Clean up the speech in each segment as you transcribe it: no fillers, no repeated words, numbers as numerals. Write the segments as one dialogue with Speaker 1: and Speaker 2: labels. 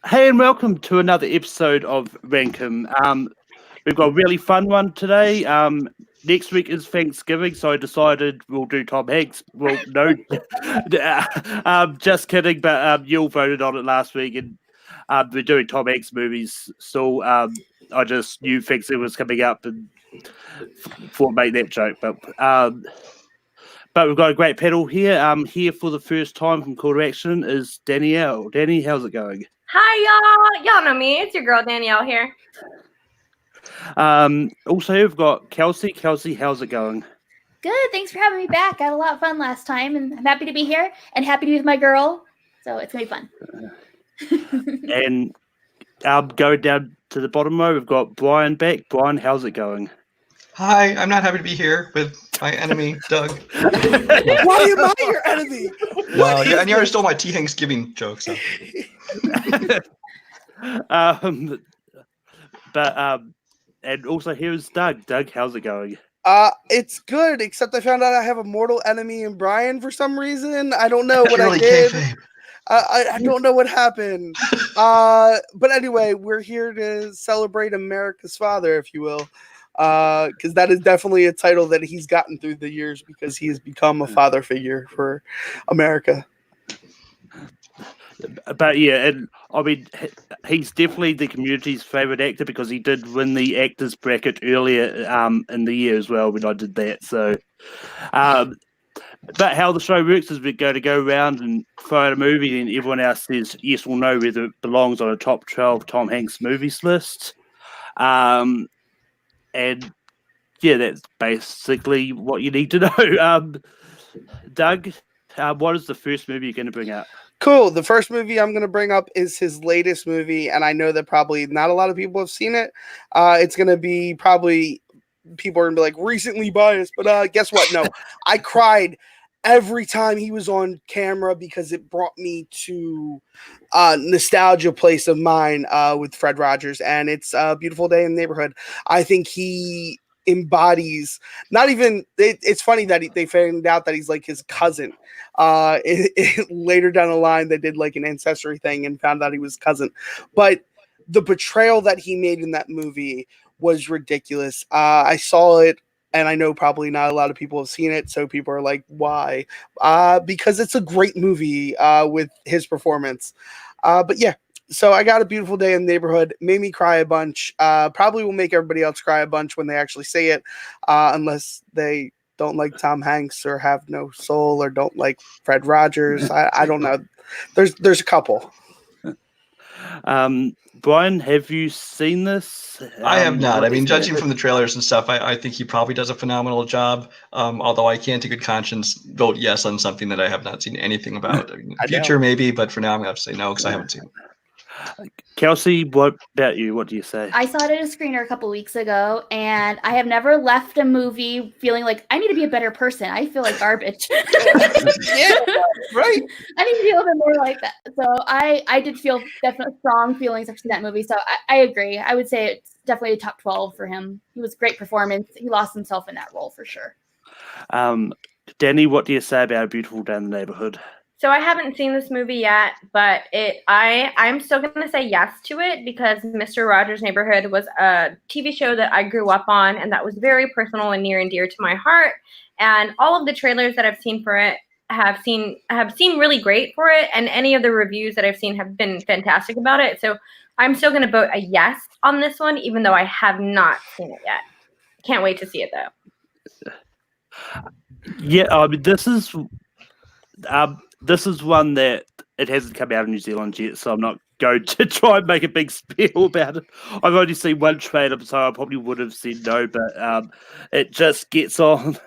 Speaker 1: Hey, and welcome to another episode of Rankum. We've got a really fun one today. Next week is Thanksgiving, so I decided we'll do Tom Hanks. Well, no, just kidding. But you all voted on it last week, and we're doing Tom Hanks movies. So I just knew Thanksgiving was coming up and thought make that joke. But we've got a great panel here. Here for the first time from Call to Action is Danielle. Danny, how's it going?
Speaker 2: Hi, y'all. Y'all know me. It's your girl, Danielle, here.
Speaker 1: Also, we've got Kelsey. Kelsey, how's it going?
Speaker 3: Good. Thanks for having me back. I had a lot of fun last time, and I'm happy to be here and happy to be with my girl. So it's gonna be fun.
Speaker 1: And going down to the bottom row, we've got Brian back. Brian, how's it going?
Speaker 4: Hi, I'm not happy to be here with my enemy, Doug.
Speaker 5: Why am I your enemy?
Speaker 4: Well, yeah, and you already stole my T. Thanksgiving joke, so.
Speaker 1: And also here's Doug. Doug, how's it going?
Speaker 5: It's good, except I found out I have a mortal enemy in Brian for some reason. I don't know what I
Speaker 4: Purely
Speaker 5: did.
Speaker 4: kayfabe.
Speaker 5: I don't know what happened. But anyway, we're here to celebrate America's father, if you will. Because that is definitely a title that he's gotten through the years because he has become a father figure for America.
Speaker 1: But yeah, and I mean, he's definitely the community's favorite actor because he did win the actors bracket earlier in the year as well when I did that. So, but how the show works is we're going to go around and throw out a movie, and everyone else says yes or no whether it belongs on a top 12 Tom Hanks movies list. And yeah, that's basically what you need to know. Doug, what is the first movie you're going to bring up?
Speaker 5: Cool. The first movie I'm going to bring up is his latest movie, and I know that probably not a lot of people have seen it. It's going to be probably people are going to be like recently biased, but guess what? No, I cried every time he was on camera because it brought me to nostalgia place of mine with Fred Rogers, and it's A Beautiful Day in the Neighborhood. I think he embodies not even it's funny that they found out that he's like his cousin later down the line. They did like an ancestry thing and found out he was cousin, but the portrayal that he made in that movie was ridiculous. I saw it, and I know probably not a lot of people have seen it, so people are like, why? Because it's a great movie with his performance. But yeah, so I got A Beautiful Day in the Neighborhood. Made me cry a bunch. Probably will make everybody else cry a bunch when they actually say it, unless they don't like Tom Hanks or have no soul or don't like Fred Rogers. I don't know. There's a couple.
Speaker 1: Brian, have you seen this?
Speaker 4: I have not.
Speaker 1: what
Speaker 4: I mean,
Speaker 1: is it?
Speaker 4: judging from the trailers and stuff, I think he probably does a phenomenal job. Although I can't, in good conscience, vote yes on something that I have not seen anything about. I mean,
Speaker 5: I know.
Speaker 4: future maybe, but for now I'm going to have to say no because I haven't seen it.
Speaker 1: Kelsey, what about you? What do you say?
Speaker 3: I saw it at a screener a couple weeks ago, and I have never left a movie feeling like I need to be a better person. I feel like garbage.
Speaker 5: Yeah, right.
Speaker 3: I need to be a little bit more like that. So I did feel definitely strong feelings after seeing that movie. So I agree. I would say it's definitely a top 12 for him. He was a great performance. He lost himself in that role for sure.
Speaker 1: Danny, what do you say about A Beautiful Day in the Neighborhood?
Speaker 2: So I haven't seen this movie yet, but I'm still going to say yes to it because Mr. Rogers' Neighborhood was a TV show that I grew up on, and that was very personal and near and dear to my heart. And all of the trailers that I've seen for it have seemed really great for it, and any of the reviews that I've seen have been fantastic about it. So I'm still going to vote a yes on this one, even though I have not seen it yet. Can't wait to see it though.
Speaker 1: Yeah, I mean, this is one that it hasn't come out in New Zealand yet, so I'm not going to try and make a big spiel about it. I've only seen one trailer, so I probably would have said no, but it just gets on.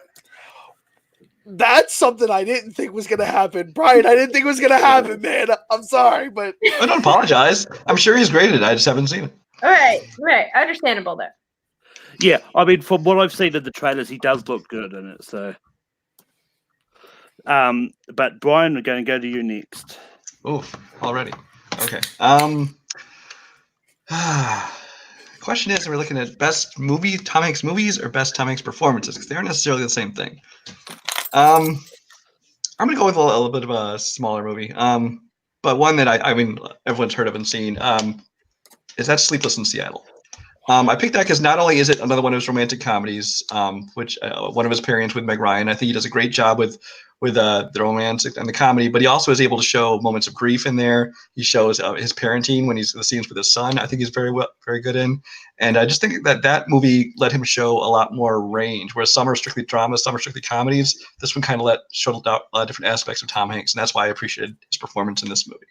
Speaker 5: That's something I didn't think was gonna happen, Brian. I didn't think it was gonna happen, man. I'm sorry, but
Speaker 4: I don't apologize. I'm sure he's great at it. I just haven't seen it.
Speaker 2: All right, understandable though.
Speaker 1: Yeah, I mean, from what I've seen in the trailers, he does look good in it, so... but Brian, we're going to go to you next.
Speaker 4: Oof, already. Okay. Question is, we're looking at best movie Tom Hanks movies or best Tom Hanks performances because they aren't necessarily the same thing. I'm gonna go with a little bit of a smaller movie. but one that I mean, everyone's heard of and seen is that Sleepless in Seattle. I picked that because not only is it another one of his romantic comedies, which one of his pairings with Meg Ryan, I think he does a great job with the romance and the comedy, but he also is able to show moments of grief in there. He shows his parenting when he's the scenes with his son. I think he's very good in, and I just think that movie let him show a lot more range. Whereas some are strictly dramas, some are strictly comedies. This one kind of showed out a lot of different aspects of Tom Hanks, and that's why I appreciated his performance in this movie.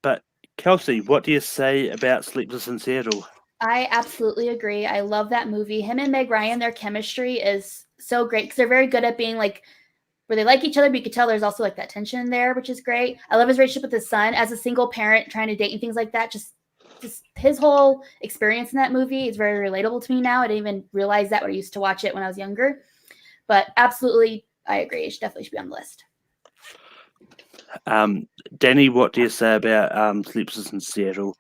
Speaker 1: But Kelsey, what do you say about Sleepless in Seattle?
Speaker 3: I absolutely agree. I love that movie. Him and Meg Ryan, their chemistry is so great because they're very good at being like where they like each other, but you could tell there's also like that tension there, which is great. I love his relationship with his son as a single parent trying to date and things like that. Just his whole experience in that movie is very relatable to me now. I didn't even realize that when I used to watch it when I was younger. But absolutely, I agree. It definitely should be on the list.
Speaker 1: Danny, what do you say about Sleepless in Seattle?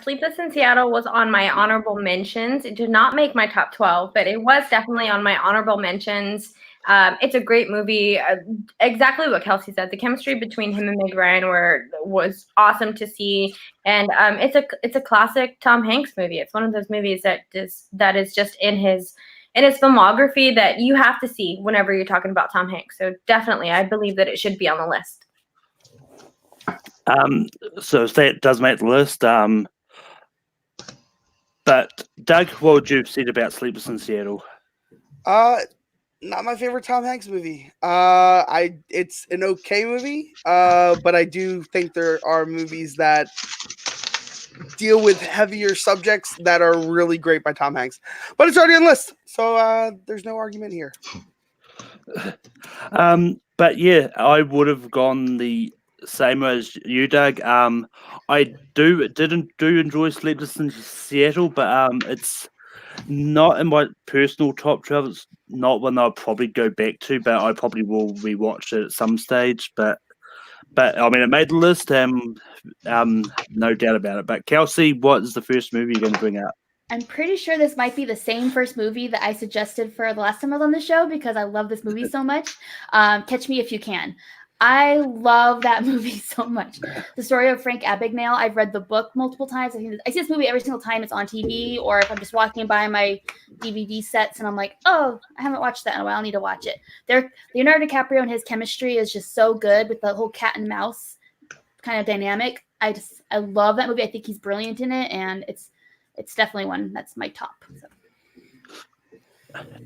Speaker 2: Sleepless in Seattle was on my honorable mentions. It did not make my top 12, but it was definitely on my honorable mentions. It's a great movie. Exactly what Kelsey said. The chemistry between him and Meg Ryan was awesome to see, and it's a classic Tom Hanks movie. It's one of those movies that is just in his filmography that you have to see whenever you're talking about Tom Hanks. So definitely, I believe that it should be on the list.
Speaker 1: So that does make the list. But Doug, what would you have said about Sleepless in Seattle?
Speaker 5: Not my favorite Tom Hanks movie. It's an okay movie, but I do think there are movies that deal with heavier subjects that are really great by Tom Hanks. But it's already on the list, so there's no argument here.
Speaker 1: But yeah, I would have gone the same as you, Doug. I didn't enjoy Sleepless in Seattle, but it's not in my personal top 12. It's not one that I'll probably go back to, but I probably will rewatch it at some stage. But I mean, it made the list, no doubt about it. But Kelsey, what is the first movie you're going to bring up?
Speaker 3: I'm pretty sure this might be the same first movie that I suggested for the last time I was on the show because I love this movie so much. Catch Me If You Can. I love that movie so much. The story of Frank Abagnale. I've read the book multiple times. I see this movie every single time it's on TV, or if I'm just walking by my DVD sets and I'm like, oh, I haven't watched that in a while. I need to watch it. Leonardo DiCaprio and his chemistry is just so good with the whole cat and mouse kind of dynamic. I love that movie. I think he's brilliant in it, and it's definitely one that's my top. So.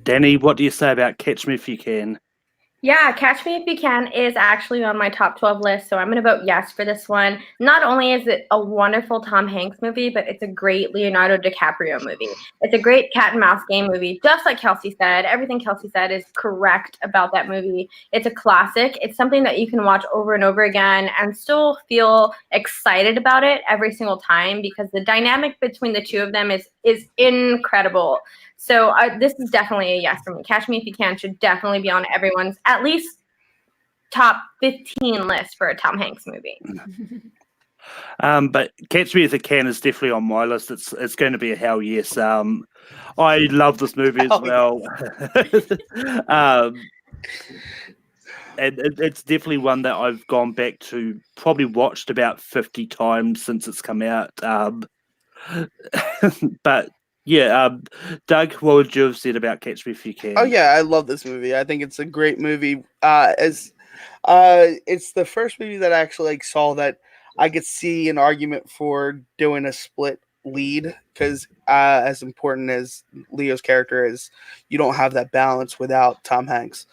Speaker 1: Danny, what do you say about Catch Me If You Can?
Speaker 2: Yeah, Catch Me If You Can is actually on my top 12 list, so I'm going to vote yes for this one. Not only is it a wonderful Tom Hanks movie, but it's a great Leonardo DiCaprio movie. It's a great cat and mouse game movie, just like Kelsey said. Everything Kelsey said is correct about that movie. It's a classic. It's something that you can watch over and over again and still feel excited about it every single time because the dynamic between the two of them is incredible. So this is definitely a yes for me. Catch Me If You Can should definitely be on everyone's at least top 15 list for a Tom Hanks movie.
Speaker 1: But Catch Me If You Can is definitely on my list. It's going to be a hell yes. I love this movie as well. And it's definitely one that I've gone back to, probably watched about 50 times since it's come out. But yeah, Doug, what would you have said about Catch Me If You Can?
Speaker 5: Oh yeah, I love this movie. I think it's a great movie. It's the first movie that I actually saw that I could see an argument for doing a split lead because as important as Leo's character is, you don't have that balance without Tom Hanks.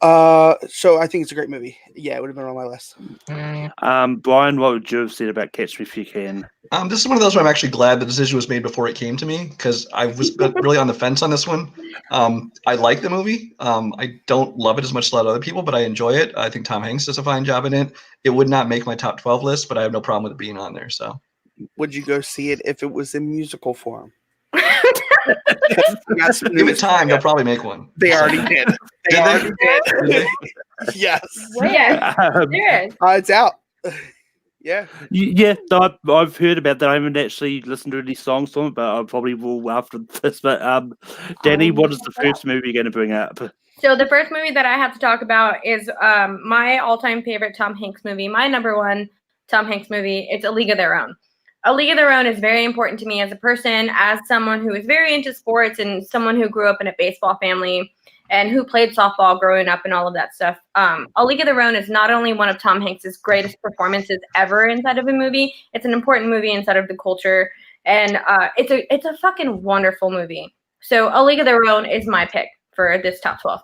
Speaker 5: So I think it's a great movie. Yeah, it would have been on my list.
Speaker 1: Brian, what would you have said about Catch Me If You Can?
Speaker 4: This is one of those where I'm actually glad the decision was made before it came to me because I was really on the fence on this one. I like the movie. I don't love it as much as a lot of other people, but I enjoy it. I think Tom Hanks does a fine job in it. It would not make my top 12 list, but I have no problem with it being on there. So,
Speaker 5: would you go see it if it was in musical form?
Speaker 4: Give it time; they'll probably make one.
Speaker 5: They already did. They already did. Yes.
Speaker 2: Yes.
Speaker 5: It's out. Yeah.
Speaker 1: Yeah, I've heard about that. I haven't actually listened to any songs from it, but I probably will after this. But Danny, what is the first movie you're going to bring up?
Speaker 2: So the first movie that I have to talk about is my all-time favorite Tom Hanks movie, my number one Tom Hanks movie. It's A League of Their Own. A League of Their Own is very important to me as a person, as someone who is very into sports and someone who grew up in a baseball family and who played softball growing up and all of that stuff. A League of Their Own is not only one of Tom Hanks' greatest performances ever inside of a movie, it's an important movie inside of the culture, and it's a fucking wonderful movie. So A League of Their Own is my pick for this top 12.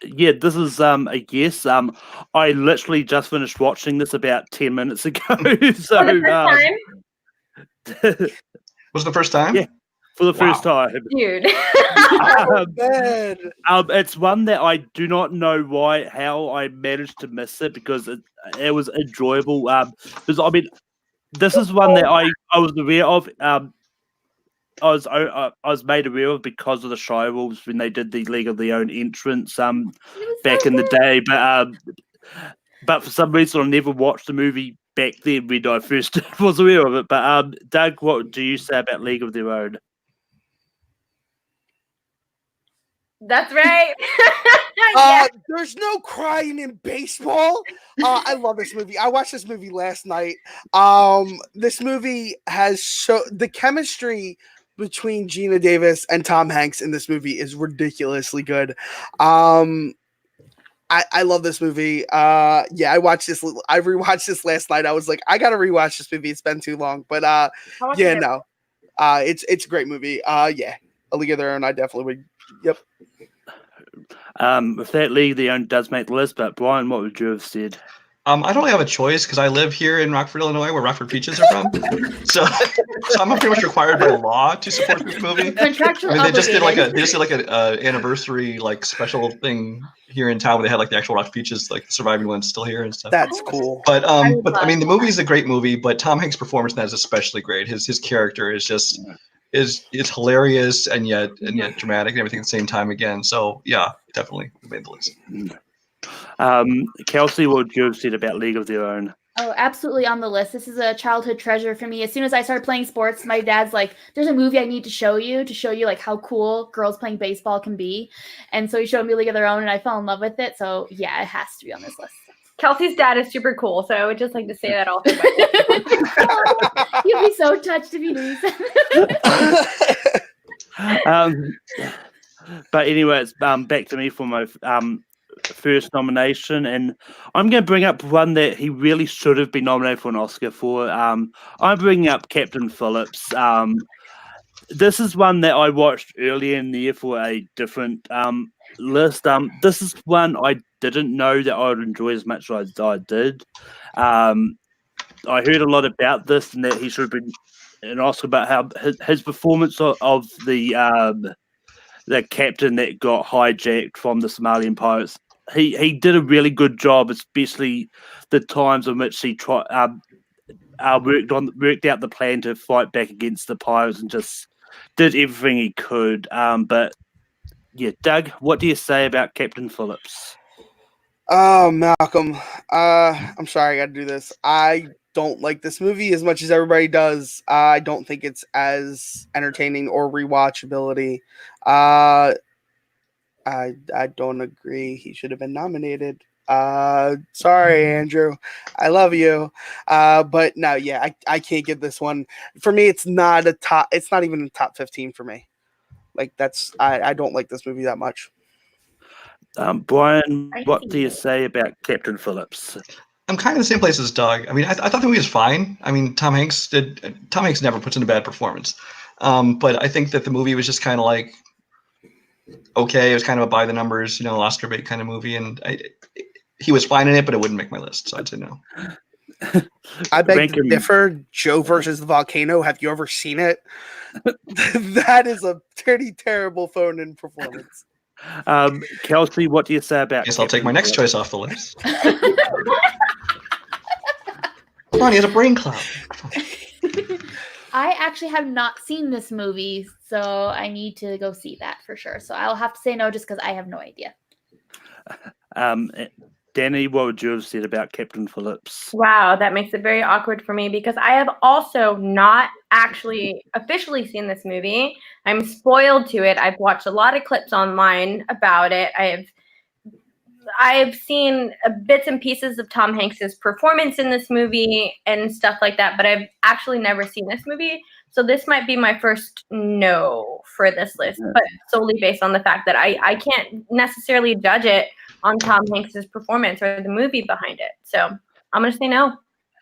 Speaker 1: Yeah, this is a yes. I literally just finished watching this about 10 minutes ago. So
Speaker 2: For the first time?
Speaker 4: Was it the first time?
Speaker 1: Yeah, for the first time.
Speaker 2: Dude.
Speaker 5: Bad.
Speaker 1: It's one that I do not know how I managed to miss it, because it was enjoyable. Because I mean, this is one that I was aware of. I was made aware of because of the Shire Wolves when they did the League of Their Own entrance back in the day. But for some reason I never watched the movie back then when I first was aware of it. But Doug, what do you say about League of Their Own?
Speaker 2: That's right. Yeah.
Speaker 5: There's no crying in baseball. I love this movie. I watched this movie last night. This movie has the chemistry between Gina Davis and Tom Hanks in this movie is ridiculously good. I love this movie. I watched this. I rewatched this last night. I was like, I gotta rewatch this movie. It's been too long, but it's a great movie. A League of Their Own. I definitely would. Yep.
Speaker 1: If that League of Their Own does make the list, but Brian, what would you have said?
Speaker 4: I don't really have a choice because I live here in Rockford, Illinois, where Rockford Peaches are from. so I'm pretty much required by law to support this movie.
Speaker 3: Contractual
Speaker 4: they just did
Speaker 3: obligated.
Speaker 4: like an anniversary special thing here in town where they had the actual Rockford Peaches, the surviving ones still here and stuff.
Speaker 5: That's cool.
Speaker 4: But I mean the movie is a great movie, but Tom Hanks' performance in that is especially great. His character is just it's hilarious and yet dramatic and everything at the same time again. So yeah, definitely made the list.
Speaker 1: Kelsey, what would you have said about League of Their Own?
Speaker 3: Oh, absolutely on the list. This is a childhood treasure for me. As soon as I started playing sports, my dad's like, there's a movie I need to show you how cool girls playing baseball can be. And so he showed me League of Their Own and I fell in love with it. So yeah, it has to be on this list.
Speaker 2: Kelsey's dad is super cool, so I would just like to say that also.
Speaker 3: You'd be so touched if you knew that.
Speaker 1: But anyways, back to me for my first nomination, and I'm going to bring up one that he really should have been nominated for an Oscar for. I'm bringing up Captain Phillips. This is one that I watched earlier in the year for a different list. This is one I didn't know that I would enjoy as much as I did. I heard a lot about this and that he should have been an Oscar, about how his performance of the captain that got hijacked from the Somalian pirates. He did a really good job, especially the times in which he worked out the plan to fight back against the pirates and just did everything he could. But yeah, Doug, what do you say about Captain Phillips?
Speaker 5: Oh, Malcolm. I'm sorry I got to do this. I don't like this movie as much as everybody does. I don't think it's as entertaining or rewatchability. I don't agree. He should have been nominated. Sorry, Andrew. I love you. But no, yeah, I can't get this one. For me, it's not even a top 15 for me. I don't like this movie that much.
Speaker 1: Brian, what do you say about Captain Phillips?
Speaker 4: I'm kind of in the same place as Doug. I mean, I thought the movie was fine. I mean, Tom Hanks never puts in a bad performance. But I think that the movie was just kind of okay. It was kind of a by the numbers, Oscar bait kind of movie. And he was fine in it, but it wouldn't make my list. So I'd say no.
Speaker 5: I beg to differ. Joe versus the volcano. Have you ever seen it? That is a pretty terrible phone-in performance.
Speaker 1: Kelsey, what do you say about?
Speaker 4: Guess I'll take my next choice off the list. Come on, he has a brain cloud.
Speaker 3: I actually have not seen this movie, so I need to go see that for sure. So I'll have to say no just because I have no idea.
Speaker 1: Danny, what would you have said about Captain Phillips?
Speaker 2: Wow, that makes it very awkward for me because I have also not actually officially seen this movie. I'm spoiled to it. I've watched a lot of clips online about it. I've seen bits and pieces of Tom Hanks's performance in this movie and stuff like that, but I've actually never seen this movie. So this might be my first no for this list, but solely based on the fact that I can't necessarily judge it on Tom Hanks's performance or the movie behind it. So I'm going to say no.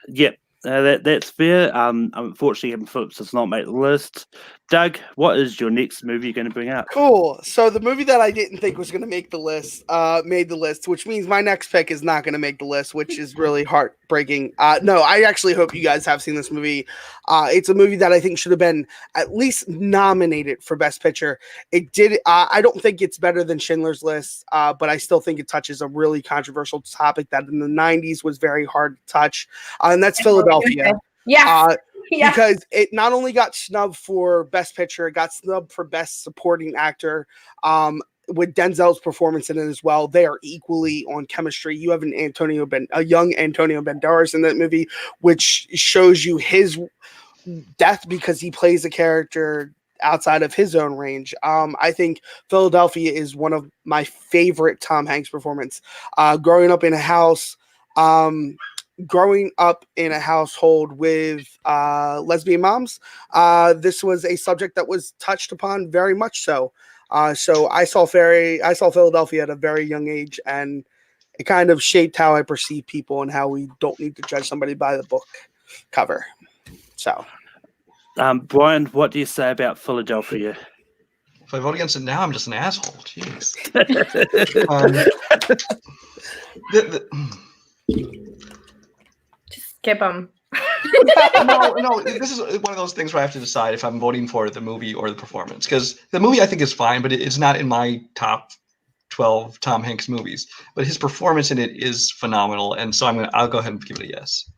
Speaker 1: Yep, that's fair. Unfortunately, Captain Phillips does not make the list. Doug, what is your next movie you're going to bring up?
Speaker 5: Cool. So the movie that I didn't think was going to make the list made the list, which means my next pick is not going to make the list, which is really heartbreaking. No, I actually hope you guys have seen this movie. It's a movie that I think should have been at least nominated for Best Picture. It did. I don't think it's better than Schindler's List, but I still think it touches a really controversial topic that in the 90s was very hard to touch, and that's Philadelphia.
Speaker 2: Yes. Yes.
Speaker 5: Because it not only got snubbed for Best Picture, it got snubbed for Best Supporting Actor. With Denzel's performance in it as well, they are equally on chemistry. You have a young Antonio Banderas in that movie, which shows you his depth because he plays a character outside of his own range. I think Philadelphia is one of my favorite Tom Hanks performance. Growing up in a household with lesbian moms, this was a subject that was touched upon very much so. So I saw Philadelphia at a very young age, and it kind of shaped how I perceive people and how we don't need to judge somebody by the book cover. So,
Speaker 1: Brian, what do you say about Philadelphia?
Speaker 4: If I vote against it now, I'm just an asshole. Jeez.
Speaker 2: Skip them.
Speaker 4: No. This is one of those things where I have to decide if I'm voting for the movie or the performance. Because the movie I think is fine, but it's not in my top 12 Tom Hanks movies. But his performance in it is phenomenal, and so I'll go ahead and give it a yes.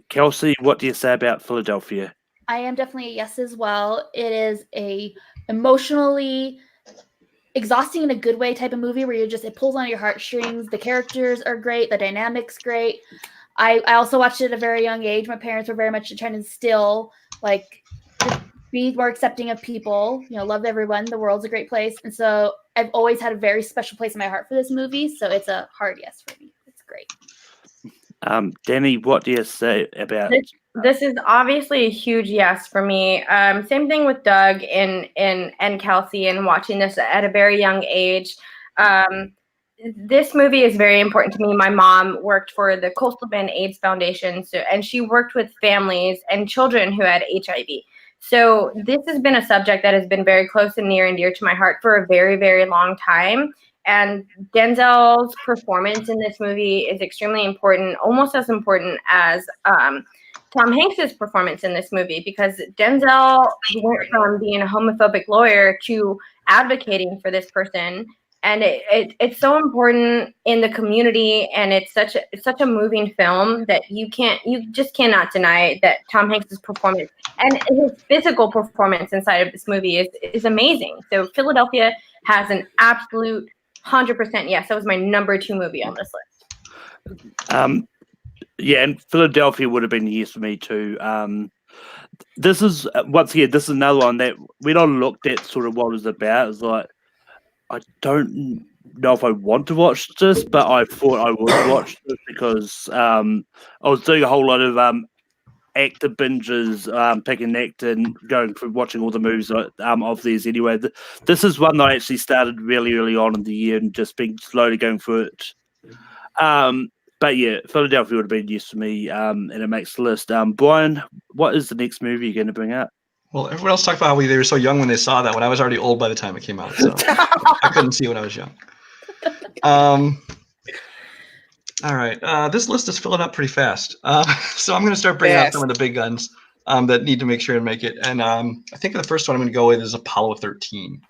Speaker 1: Kelsey, what do you say about Philadelphia?
Speaker 3: I am definitely a yes as well. It is a emotionally exhausting in a good way type of movie where it pulls on your heartstrings. The characters are great. The dynamic's great. I also watched it at a very young age. My parents were very much trying to instill, just be more accepting of people, love everyone. The world's a great place. And so I've always had a very special place in my heart for this movie. So it's a hard yes for me. It's great.
Speaker 1: Danny, what do you say about
Speaker 2: this is obviously a huge yes for me. Same thing with Doug and Kelsey, and watching this at a very young age. This movie is very important to me. My mom worked for the Coastal Bend AIDS Foundation, and she worked with families and children who had HIV. So this has been a subject that has been very close and near and dear to my heart for a very, very long time. And Denzel's performance in this movie is extremely important, almost as important as Tom Hanks's performance in this movie, because Denzel went from being a homophobic lawyer to advocating for this person. And it's so important in the community, and it's such a moving film that you just cannot deny that Tom Hanks's performance and his physical performance inside of this movie is amazing. So Philadelphia has an absolute 100% yes. That was my number 2 movie on this list.
Speaker 1: Yeah, and Philadelphia would have been a yes for me too. This is another one that when I looked at sort of what it was about, it was like, I don't know if I want to watch this, but I thought I would watch this because I was doing a whole lot of actor binges, picking an actor and going through watching all the movies of these anyway. This is one that I actually started really early on in the year and just been slowly going through it. But yeah, Philadelphia would have been yes for me, and it makes the list. Brian, what is the next movie you're going to bring up?
Speaker 4: Well, everyone else talked about how they were so young when they saw that. When I was already old by the time it came out, so I couldn't see when I was young. All right, this list is filling up pretty fast, so I'm going to start bringing out some of the big guns that need to make sure to make it. And I think the first one I'm going to go with is Apollo 13.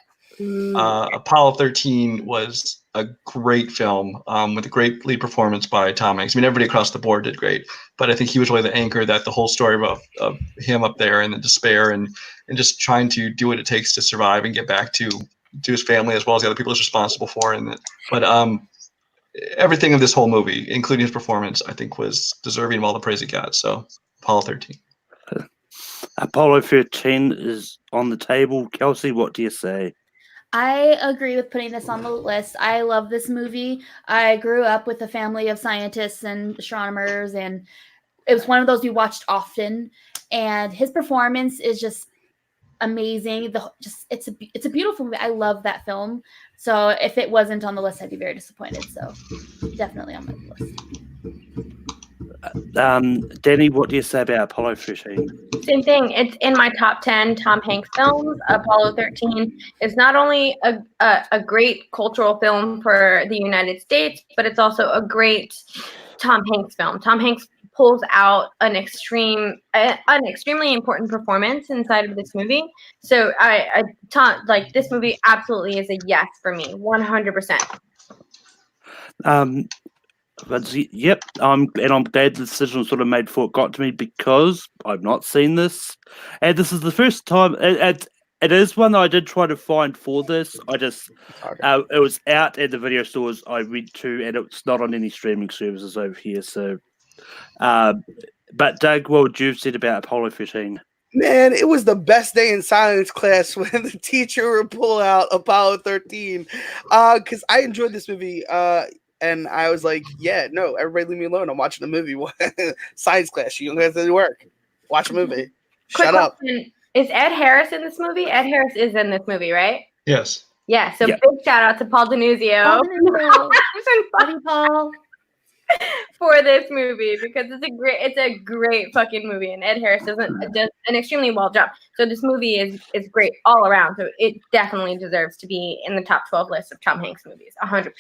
Speaker 4: Apollo 13 was a great film with a great lead performance by Tom Hanks. I mean, everybody across the board did great, but I think he was really the anchor that the whole story of him up there and the despair and just trying to do what it takes to survive and get back to his family as well as the other people he's responsible for. But everything of this whole movie, including his performance, I think was deserving of all the praise he got. So Apollo 13.
Speaker 1: Apollo 13 is on the table. Kelsey, what do you say?
Speaker 3: I agree with putting this on the list. I love this movie. I grew up with a family of scientists and astronomers, and it was one of those we watched often. And his performance is just amazing. It's a beautiful movie. I love that film. So if it wasn't on the list, I'd be very disappointed. So definitely on my list.
Speaker 1: Danny, what do you say about Apollo 13?
Speaker 2: Same thing. It's in my top 10 Tom Hanks films. Apollo 13 is not only a great cultural film for the United States, but it's also a great Tom Hanks film. Tom Hanks pulls out an extremely important performance inside of this movie. So this movie absolutely is a yes for me, 100%.
Speaker 1: Yep, I'm glad the decision was sort of made before it got to me because I've not seen this, and this is the first time. It is one that I did try to find for this. I just it was out at the video stores I went to, and it's not on any streaming services over here. So, but Doug, what would you have said about Apollo 13?
Speaker 5: Man, it was the best day in science class when the teacher would pull out Apollo 13. Because I enjoyed this movie. And I was like, yeah, no, everybody leave me alone. I'm watching a movie. Science class. You don't have to do work. Watch a movie. Shut up.
Speaker 2: Is Ed Harris in this movie? Ed Harris is in this movie, right?
Speaker 4: Yes.
Speaker 2: Yeah, so
Speaker 1: Yeah.
Speaker 2: Big shout out to Paul Denuzio.
Speaker 3: Paul.
Speaker 2: For this movie because it's a great fucking movie, and Ed Harris does an extremely well job. So this movie is great all around. So it definitely deserves to be in the top 12 list of Tom Hanks movies, 100%.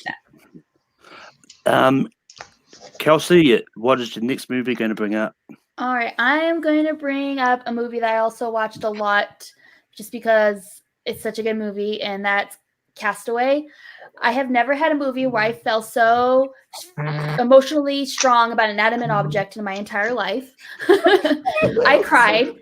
Speaker 1: Kelsey, what is your next movie going to bring up?
Speaker 3: All right, I am going to bring up a movie that I also watched a lot just because it's such a good movie, and that's Castaway. I have never had a movie where I felt so emotionally strong about an inanimate object in my entire life. I cried.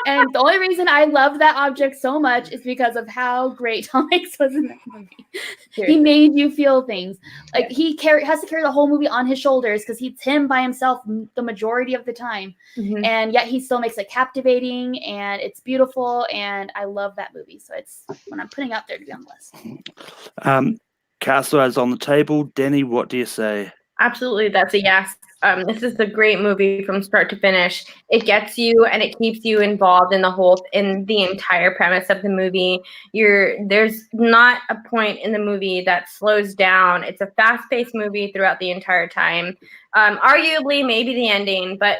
Speaker 3: And the only reason I love that object so much is because of how great Tom Hanks was in that movie. He made you feel things. Like he has to carry the whole movie on his shoulders because he's him by himself the majority of the time. Mm-hmm. And yet he still makes it captivating and it's beautiful. And I love that movie. So it's when I'm putting out there to be on the list.
Speaker 1: Castaway is on the table. Danny, what do you say?
Speaker 2: Absolutely, that's a yes. This is a great movie from start to finish. It gets you and it keeps you involved in the entire premise of the movie. There's not a point in the movie that slows down. It's a fast-paced movie throughout the entire time. Arguably, maybe the ending, but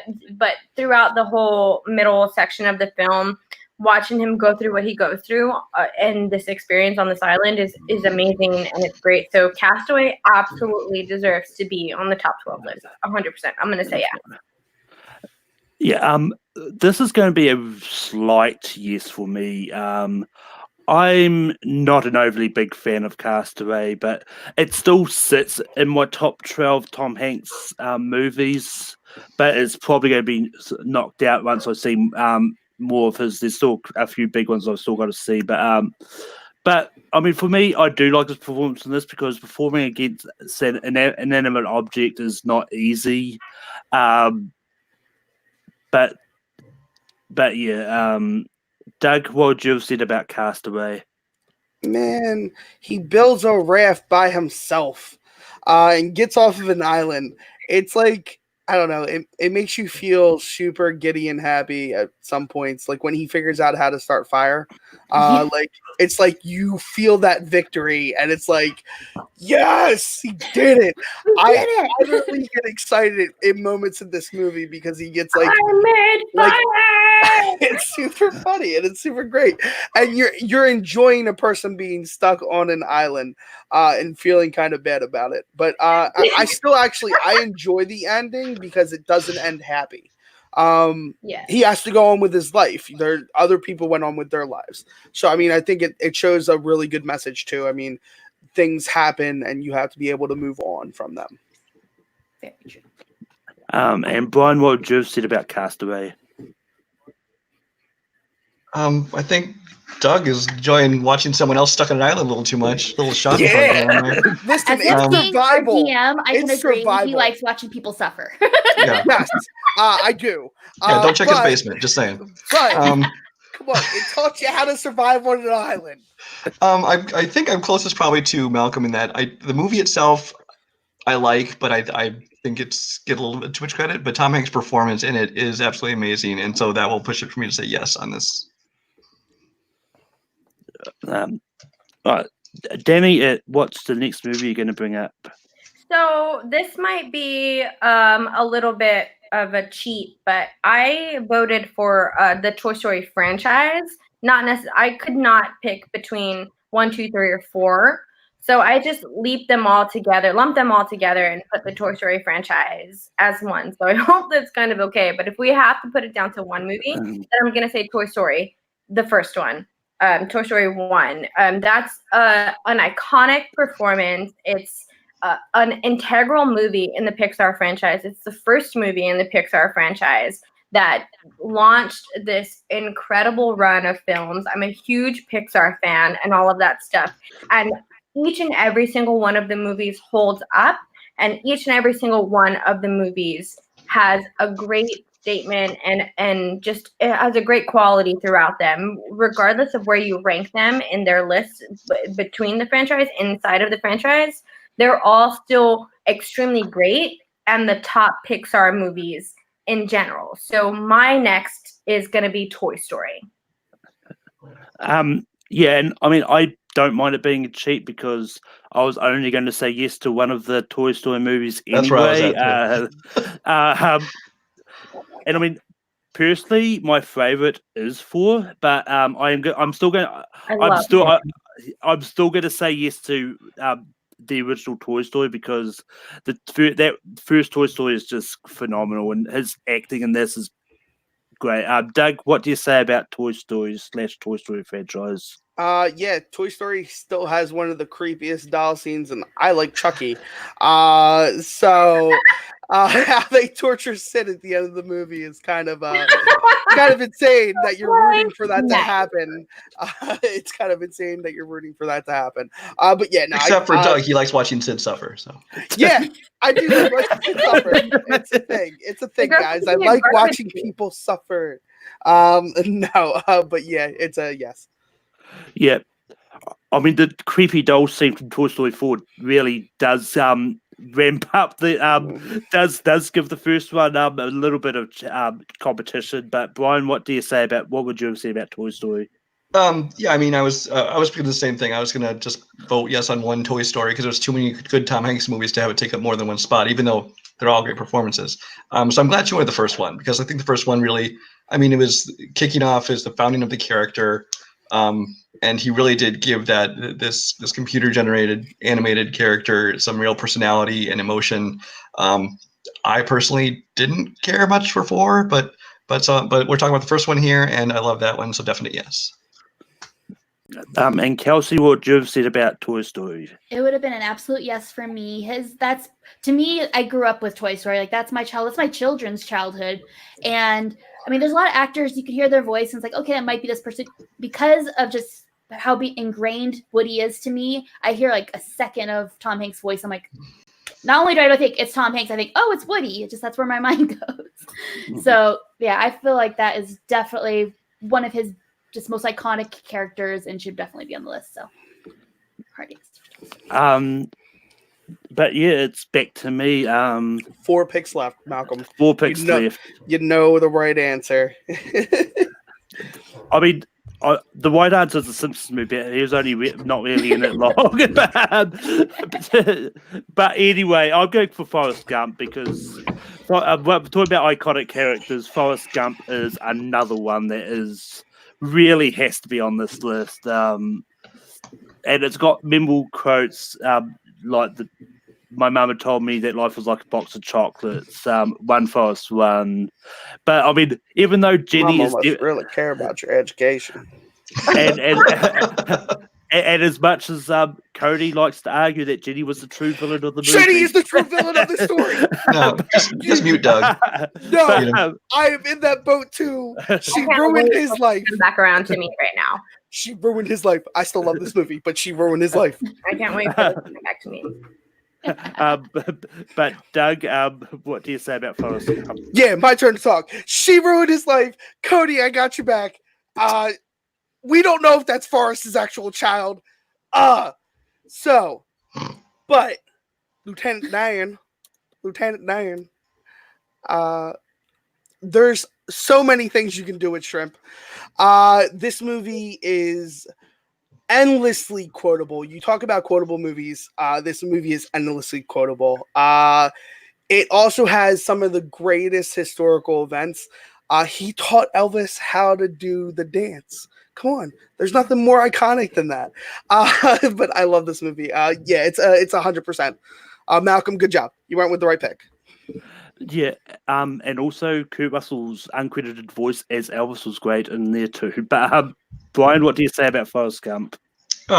Speaker 2: throughout the whole middle section of the film, watching him go through what he goes through and this experience on this island is amazing and it's great. So Castaway absolutely deserves to be on the top 12 list, 100%. I'm going to say yeah.
Speaker 1: Yeah, this is going to be a slight yes for me. I'm not an overly big fan of Castaway, but it still sits in my top 12 Tom Hanks movies, but it's probably going to be knocked out once I see more of his. There's still a few big ones I've still got to see, but I mean, for me, I do like his performance in this because performing against an inanimate object is not easy. But yeah, Doug, what would you have said about Castaway?
Speaker 5: Man, he builds a raft by himself and gets off of an island. It's like, I don't know, it makes you feel super giddy and happy at some points. Like when he figures out how to start fire, like it's like you feel that victory and it's like, yes, he did it. I really get excited in moments in this movie because he gets like it's super funny and it's super great. And you're enjoying a person being stuck on an island and feeling kind of bad about it. But I still actually I enjoy the ending because it doesn't end happy. He has to go on with his life. Other people went on with their lives. So I mean I think it shows a really good message too. I mean things happen and you have to be able to move on from them.
Speaker 3: Very true.
Speaker 1: And Brian, what would you have said about Castaway?
Speaker 4: I think Doug is enjoying watching someone else stuck on an island a little too much. A little shopping cart going on there.
Speaker 5: Listen,
Speaker 3: As
Speaker 5: it's
Speaker 3: him being our
Speaker 5: survival.
Speaker 3: DM, I can
Speaker 5: It's
Speaker 3: agree. He
Speaker 5: survival.
Speaker 3: likes watching people suffer.
Speaker 4: Yeah.
Speaker 5: Yes, I do.
Speaker 4: Yeah, don't check his
Speaker 5: but-
Speaker 4: basement. Just saying.
Speaker 5: But
Speaker 4: Um,
Speaker 5: come on, it taught you how to survive on an island.
Speaker 4: I think I'm closest probably to Malcolm in that the movie itself I like, but I think it's get a little bit too much credit. But Tom Hanks' performance in it is absolutely amazing, and so that will push it for me to say yes on this.
Speaker 1: All right, Danny, what's the next movie you're going to bring up?
Speaker 2: So this might be a little bit of a cheat, but I voted for the Toy Story franchise. Not necessarily. I could not pick between 1, 2, 3, or 4. So I just lumped them all together, and put the Toy Story franchise as one. So I hope that's kind of okay. But if we have to put it down to one movie, then I'm gonna say Toy Story, the first one, Toy Story 1. That's an iconic performance. It's an integral movie in the Pixar franchise. It's the first movie in the Pixar franchise that launched this incredible run of films. I'm a huge Pixar fan and all of that stuff. And each and every single one of the movies holds up, and each and every single one of the movies has a great statement and just it has a great quality throughout them, regardless of where you rank them in their list between the franchise, inside of the franchise. They're all still extremely great and the top Pixar movies in general. So my next is going to be Toy Story.
Speaker 1: Yeah, and I mean, I don't mind it being a cheat because I was only going to say yes to one of the Toy Story movies anyway.
Speaker 4: That's where I was at,
Speaker 1: and I mean, personally, my favorite is 4, but I'm still going to say yes to the original Toy Story because that first Toy Story is just phenomenal, and his acting in this is great. Doug, what do you say about Toy Story / Toy Story franchise?
Speaker 5: Yeah, Toy Story still has one of the creepiest doll scenes, and I like Chucky. So how they torture Sid at the end of the movie is kind of insane that you're rooting for that to happen. It's kind of insane that you're rooting for that to happen. But yeah, no.
Speaker 4: Except for Doug, he likes watching Sid suffer. So
Speaker 5: yeah, I do like watching Sid suffer. It's a thing. It's a thing, guys. I like watching people suffer. No, but yeah, it's a yes.
Speaker 1: Yeah, I mean the creepy doll scene from Toy Story 4 really does ramp up the does give the first one a little bit of competition. But Brian, what would you have said about Toy Story?
Speaker 4: Yeah, I mean, I was thinking the same thing. I was gonna just vote yes on one Toy Story because there's too many good Tom Hanks movies to have it take up more than one spot, even though they're all great performances. So I'm glad you went with the first one because I think the first one really, I mean, it was kicking off as the founding of the character. And he really did give that this computer generated animated character some real personality and emotion. I personally didn't care much for 4, but we're talking about the first one here, and I love that one, so definitely yes.
Speaker 1: And Kelsey, what would you have said about Toy Story?
Speaker 3: It would have been an absolute yes for me. To me, I grew up with Toy Story. Like that's my children's childhood. And I mean, there's a lot of actors, you can hear their voice and it's like, okay, that might be this person because of just how ingrained Woody is to me. I hear like a second of Tom Hanks' voice. I'm like, not only do I think it's Tom Hanks, I think, oh, it's Woody. That's where my mind goes. So yeah, I feel like that is definitely one of his just most iconic characters and should definitely be on the list. So hard answer.
Speaker 1: But yeah, it's back to me.
Speaker 5: 4 picks left, Malcolm.
Speaker 1: 4 picks left.
Speaker 5: You know the right answer.
Speaker 1: I mean, the right answer is the Simpsons movie. He was only not really in it long. But anyway, I'll go for Forrest Gump because talking about iconic characters, Forrest Gump is another one that really has to be on this list. And it's got memorable quotes like my mum had told me that life was like a box of chocolates. One Forrest, one. But I mean, even though Jenny
Speaker 5: Mama must really care about your education.
Speaker 1: and And as much as Cody likes to argue that Jenny was the true villain of the movie,
Speaker 5: Jenny is the true villain of the story.
Speaker 4: No, just mute Doug.
Speaker 5: No,
Speaker 1: but,
Speaker 5: I am in that boat too. She
Speaker 2: I can't
Speaker 5: ruined
Speaker 2: wait
Speaker 5: his
Speaker 2: for it
Speaker 5: life.
Speaker 2: to come back around to me right now.
Speaker 5: She ruined his life. I still love this movie, but she ruined his life.
Speaker 2: I can't wait for it to come back to me.
Speaker 1: but Doug, what do you say about Forrest Gump?
Speaker 5: Yeah, my turn to talk. She ruined his life. Cody, I got you back. We don't know if that's Forrest's actual child. But Lieutenant Dan, there's so many things you can do with Shrimp. This movie is endlessly quotable. You talk about quotable movies. This movie is endlessly quotable. It also has some of the greatest historical events. He taught Elvis how to do the dance. Come on, there's nothing more iconic than that. But I love this movie. Yeah, it's 100%. Malcolm, good job. You went with the right pick.
Speaker 1: Yeah, and also Kurt Russell's uncredited voice as Elvis was great in there too. But Brian, what do you say about Forrest Gump?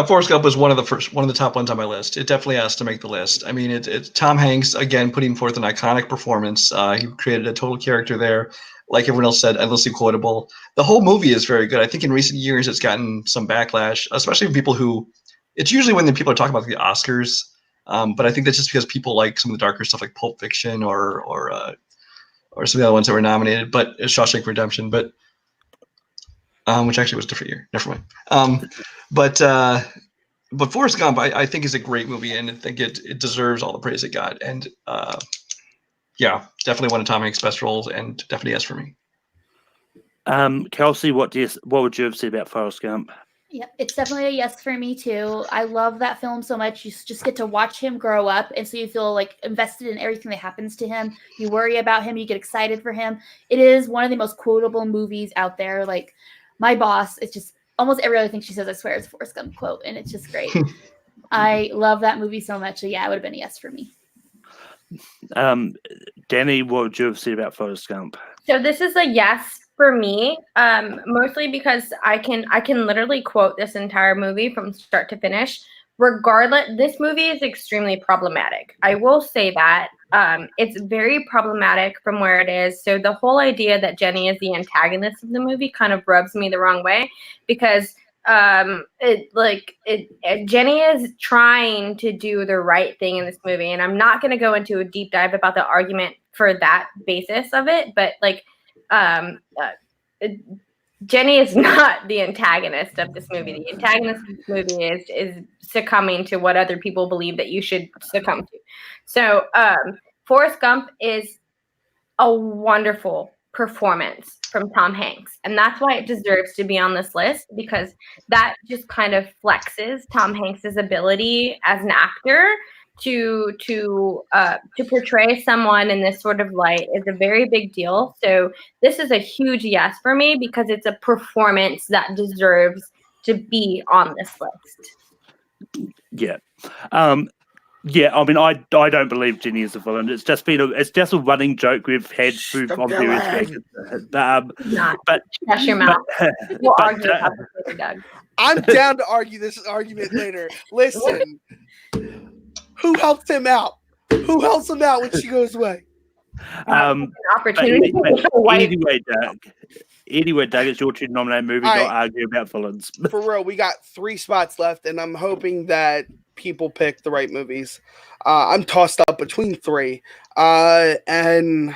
Speaker 4: Forrest Gump was one of the top ones on my list. It definitely has to make the list. I mean, it's Tom Hanks again putting forth an iconic performance. He created a total character there. Like everyone else said, endlessly quotable. The whole movie is very good. I think in recent years it's gotten some backlash, especially from people who. It's usually when the people are talking about the Oscars, but I think that's just because people like some of the darker stuff like Pulp Fiction or some of the other ones that were nominated. But Shawshank Redemption, but which actually was a different year. Never mind. But Forrest Gump, I think is a great movie, and I think it deserves all the praise it got. And yeah, definitely one of Tom Hanks' best roles, and definitely yes for me.
Speaker 1: Kelsey, what would you have said about Forrest Gump?
Speaker 3: Yeah, it's definitely a yes for me too. I love that film so much. You just get to watch him grow up, and so you feel like invested in everything that happens to him. You worry about him, you get excited for him. It is one of the most quotable movies out there. Like my boss, it's just almost every other thing she says, I swear, is a Forrest Gump quote, and it's just great. I love that movie so much. So yeah, it would have been a yes for me.
Speaker 1: Danny, what would you have said about Forrest Gump?
Speaker 2: So this is a yes for me, mostly because I can literally quote this entire movie from start to finish. Regardless, this movie is extremely problematic. I will say that. It's very problematic from where it is. So the whole idea that Jenny is the antagonist of the movie kind of rubs me the wrong way, because Jenny is trying to do the right thing in this movie, and I'm not going to go into a deep dive about the argument for that basis of it, but Jenny is not the antagonist of this movie. The antagonist of this movie is succumbing to what other people believe that you should succumb to. So Forrest Gump is a wonderful performance from Tom Hanks, and that's why it deserves to be on this list, because that just kind of flexes Tom Hanks's ability as an actor to portray someone in this sort of light is a very big deal. So this is a huge yes for me, because it's a performance that deserves to be on this list.
Speaker 1: Yeah. Yeah, I mean, I don't believe Jenny is a villain. It's just a running joke we've had through on various records. But
Speaker 2: shut your mouth. We'll argue about this later, Doug.
Speaker 5: I'm down to argue this argument later. Listen, who helps him out? Who helps him out when she goes away?
Speaker 2: Opportunity.
Speaker 1: Anyway, Doug, it's your turn to nominate a movie, not argue about villains.
Speaker 5: For real, we got 3 spots left, and I'm hoping that people pick the right movies. I'm tossed up between 3. And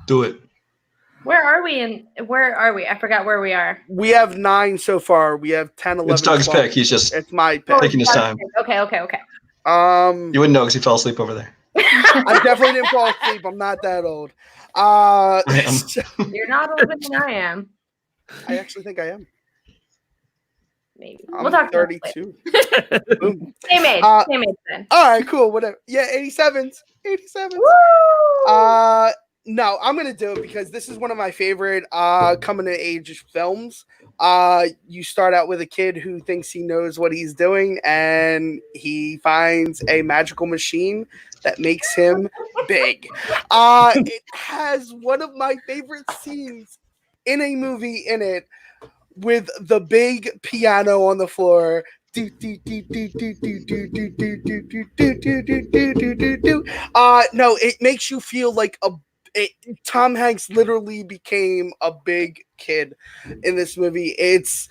Speaker 4: do it.
Speaker 2: Where are we? I forgot where we are.
Speaker 5: We have 9 so far. We have 10, 11.
Speaker 4: It's Doug's
Speaker 5: 12.
Speaker 4: pick. He's just
Speaker 5: it's my pick.
Speaker 4: Taking his time.
Speaker 2: Okay.
Speaker 4: You wouldn't know because he fell asleep over there.
Speaker 5: I definitely didn't fall asleep. I'm not that old.
Speaker 2: You're not older than I am.
Speaker 5: I actually think I am.
Speaker 2: Maybe.
Speaker 5: We'll talk 32.
Speaker 2: Same age then.
Speaker 5: All right, cool. Whatever. Yeah, 87s. 87s.
Speaker 2: Woo!
Speaker 5: No, I'm gonna do it because this is one of my favorite coming to age films. You start out with a kid who thinks he knows what he's doing, and he finds a magical machine that makes him big. It has one of my favorite scenes in a movie in it, with the big piano on the floor. No, it makes you feel like Tom Hanks literally became a big kid in this movie. It's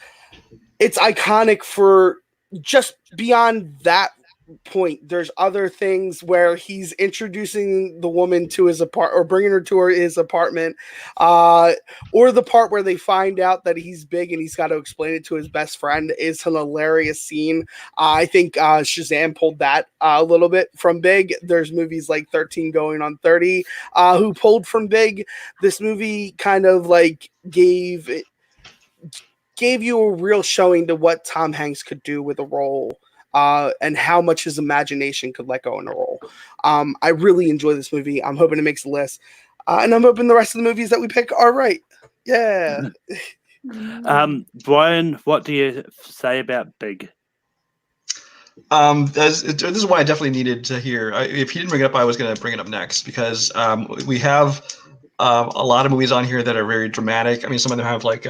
Speaker 5: iconic for just beyond that point. There's other things where he's introducing the woman to his apartment, or bringing her to his apartment, or the part where they find out that he's big and he's got to explain it to his best friend is an hilarious scene. I think Shazam pulled that a little bit from Big. There's movies like 13 Going on 30 who pulled from Big. This movie kind of like gave you a real showing to what Tom Hanks could do with a role. And how much his imagination could let go in a role. I really enjoy this movie. I'm hoping it makes the list. And I'm hoping the rest of the movies that we pick are right. Yeah.
Speaker 1: Brian, what do you say about Big?
Speaker 4: This is why I definitely needed to hear. If he didn't bring it up, I was going to bring it up next, because we have a lot of movies on here that are very dramatic. I mean, some of them have like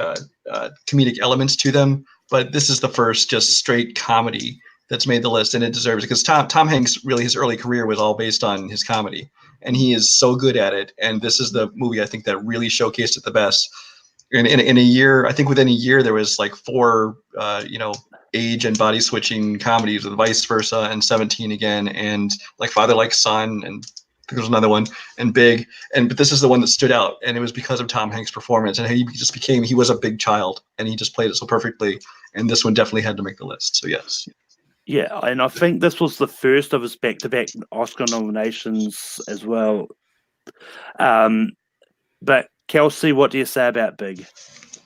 Speaker 4: comedic elements to them, but this is the first just straight comedy that's made the list, and it deserves it, because Tom Hanks, really, his early career was all based on his comedy, and he is so good at it. And this is the movie I think that really showcased it the best. In a year, I think within a year there was like 4 age and body switching comedies, with Vice Versa and 17 Again, and like Father Like Son, and I think there was another one, and Big, but this is the one that stood out, and it was because of Tom Hanks' performance, and he was a big child, and he just played it so perfectly, and this one definitely had to make the list. So yes.
Speaker 1: Yeah, and I think this was the first of his back-to-back Oscar nominations as well. But Kelsey, what do you say about Big?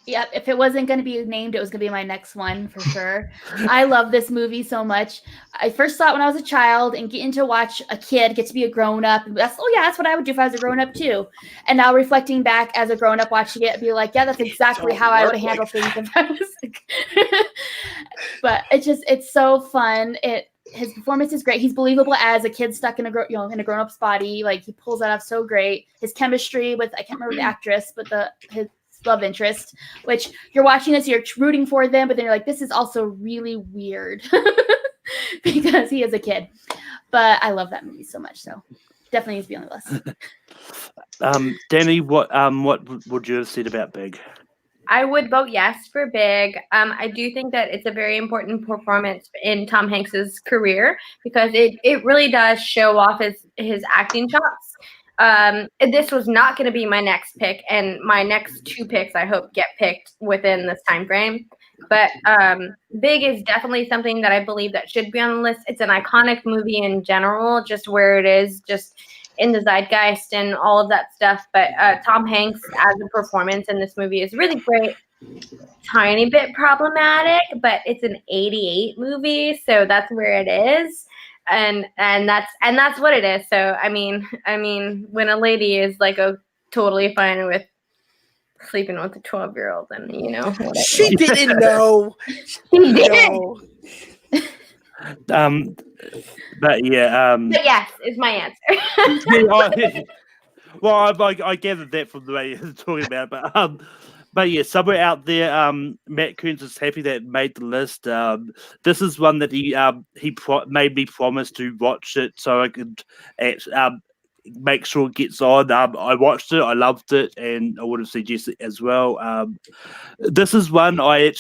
Speaker 3: Yep, if it wasn't going to be named, it was going to be my next one for sure. I love this movie so much. I first saw it when I was a child, and getting to watch a kid get to be a grown-up. That's what I would do if I was a grown-up too. And now reflecting back as a grown-up watching it, I'd be like, yeah, that's exactly how I would handle things if I was like. But it's so fun. His performance is great. He's believable as a kid stuck in a grown-up's body. Like, he pulls that off so great. His chemistry with, I can't remember the actress, but his love interest, which you're watching this, you're rooting for them, but then you're like, this is also really weird because he is a kid. But I love that movie so much, so definitely needs to be on the list.
Speaker 1: Danny, what would you have said about Big?
Speaker 2: I would vote yes for Big. I do think that it's a very important performance in Tom Hanks's career, because it really does show off his acting chops. This was not going to be my next pick, and my next 2 picks I hope get picked within this time frame. But Big is definitely something that I believe that should be on the list. It's an iconic movie in general, just where it is, just in the zeitgeist and all of that stuff. But Tom Hanks as a performance in this movie is really great. Tiny bit problematic, but it's an 88 movie, so that's where it is. And that's what it is. So I mean, when a lady is like totally fine with sleeping with a 12-year-old, and whatever.
Speaker 5: She didn't know.
Speaker 2: She did.
Speaker 1: But yeah.
Speaker 2: But yes is my answer.
Speaker 1: Well, I gathered that from the way you're talking about it, but yeah, somewhere out there, Matt Kearns is happy that it made the list. This is one that he made me promise to watch it so I could make sure it gets on. I watched it, I loved it, and I would have suggested it as well. This is one I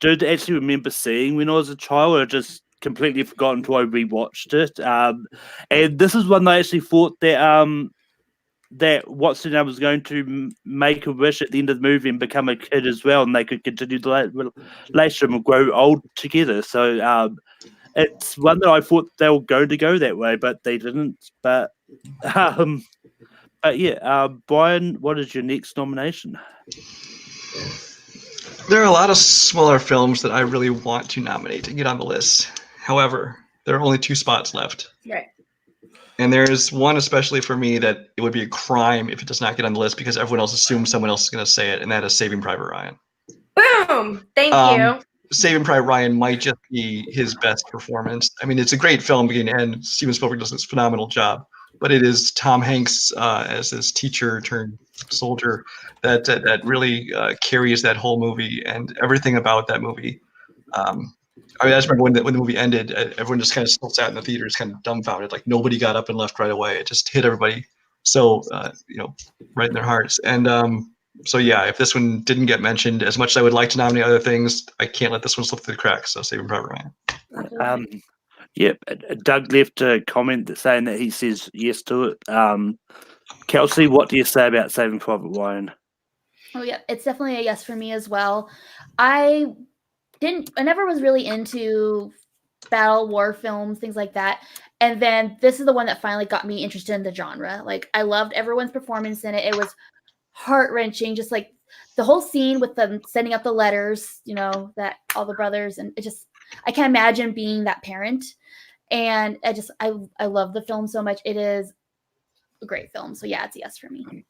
Speaker 1: did actually remember seeing when I was a child. I just completely forgot until I rewatched it. And this is one I actually thought that what's name was going to make a wish at the end of the movie and become a kid as well, and they could continue the relationship and grow old together. So it's one that I thought they were going to go that way, but they didn't. But yeah, Brian, what is your next nomination?
Speaker 4: There are a lot of smaller films that I really want to nominate and get on the list. However, there are only 2 spots left.
Speaker 2: Right.
Speaker 4: And there's one especially for me that it would be a crime if it does not get on the list, because everyone else assumes someone else is going to say it, and that is Saving Private Ryan.
Speaker 2: Boom! Thank you.
Speaker 4: Saving Private Ryan might just be his best performance. I mean, it's a great film beginning to end. Steven Spielberg does this phenomenal job, but it is Tom Hanks as his teacher turned soldier that really carries that whole movie and everything about that movie. I mean, I just remember when the movie ended, everyone just kind of still sat in the theaters, kind of dumbfounded. Like nobody got up and left right away. It just hit everybody so right in their hearts. And so yeah, if this one didn't get mentioned, as much as I would like to nominate other things, I can't let this one slip through the cracks. So Saving Private Ryan.
Speaker 1: Yep. Doug left a comment saying that he says yes to it. Kelsey, what do you say about Saving Private Ryan?
Speaker 3: Oh yeah, it's definitely a yes for me as well. I never was really into battle war films, things like that. And then this is the one that finally got me interested in the genre. Like I loved everyone's performance in it. It was heart-wrenching, just like the whole scene with them sending up the letters, that all the brothers, and I can't imagine being that parent. And I love the film so much. It is a great film. So yeah, it's a yes for me.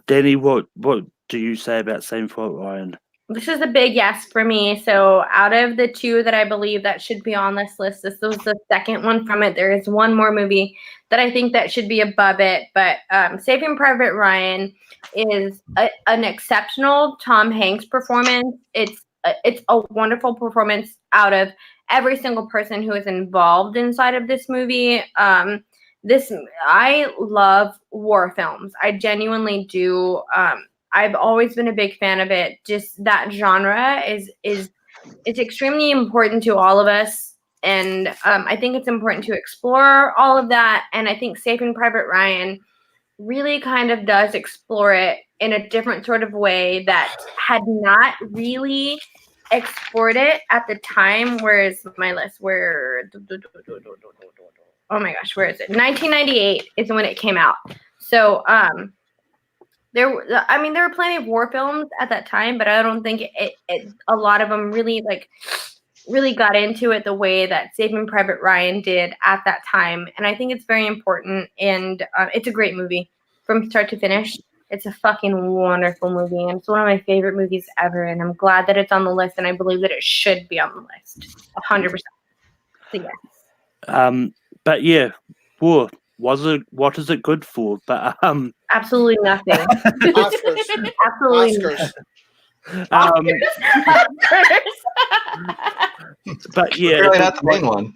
Speaker 1: Danny, what do you say about Saving Private Ryan?
Speaker 2: This is a big yes for me. So out of the two that I believe that should be on this list, this was the second one from it. There is one more movie that I think that should be above it, but Saving Private Ryan is an exceptional Tom Hanks performance. It's a wonderful performance out of every single person who is involved inside of this movie. I love war films. I genuinely do. I've always been a big fan of it. Just that genre is extremely important to all of us, and I think it's important to explore all of that. And I think Saving Private Ryan really kind of does explore it in a different sort of way that had not really explored it at the time. Where's my list? Oh my gosh, where is it? 1998 is when it came out. So there were plenty of war films at that time, but I don't think a lot of them really got into it the way that Saving Private Ryan did at that time. And I think it's very important, and it's a great movie from start to finish. It's a fucking wonderful movie, and it's one of my favorite movies ever, and I'm glad that it's on the list, and I believe that it should be on the list 100%. So yeah.
Speaker 1: But yeah, war. What is it good for? But
Speaker 2: absolutely nothing.
Speaker 5: Oscars.
Speaker 2: Absolutely
Speaker 5: Oscars.
Speaker 1: But yeah,
Speaker 4: Really not the main one.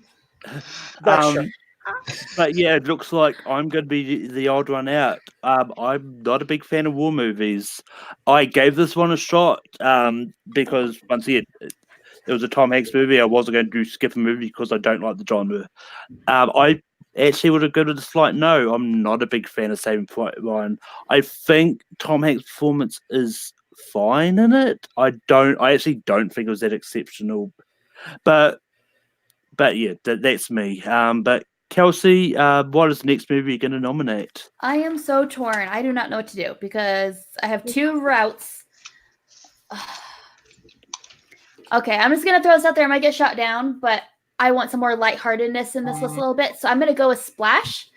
Speaker 5: That's true.
Speaker 1: But yeah, it looks like I'm going to be the odd one out. I'm not a big fan of war movies. I gave this one a shot because once again, it was a Tom Hanks movie. I wasn't going to skip a movie because I don't like the genre. I actually would have given it a slight no. I'm not a big fan of Saving Private Ryan. I think Tom Hanks' performance is fine in it. I actually don't think it was that exceptional. But yeah, that's me. But Kelsey, what is the next movie you're going to nominate?
Speaker 3: I am so torn. I do not know what to do because I have two routes. Okay, I'm just going to throw this out there. I might get shot down, but I want some more lightheartedness in this list a little bit. So I'm going to go with Splash.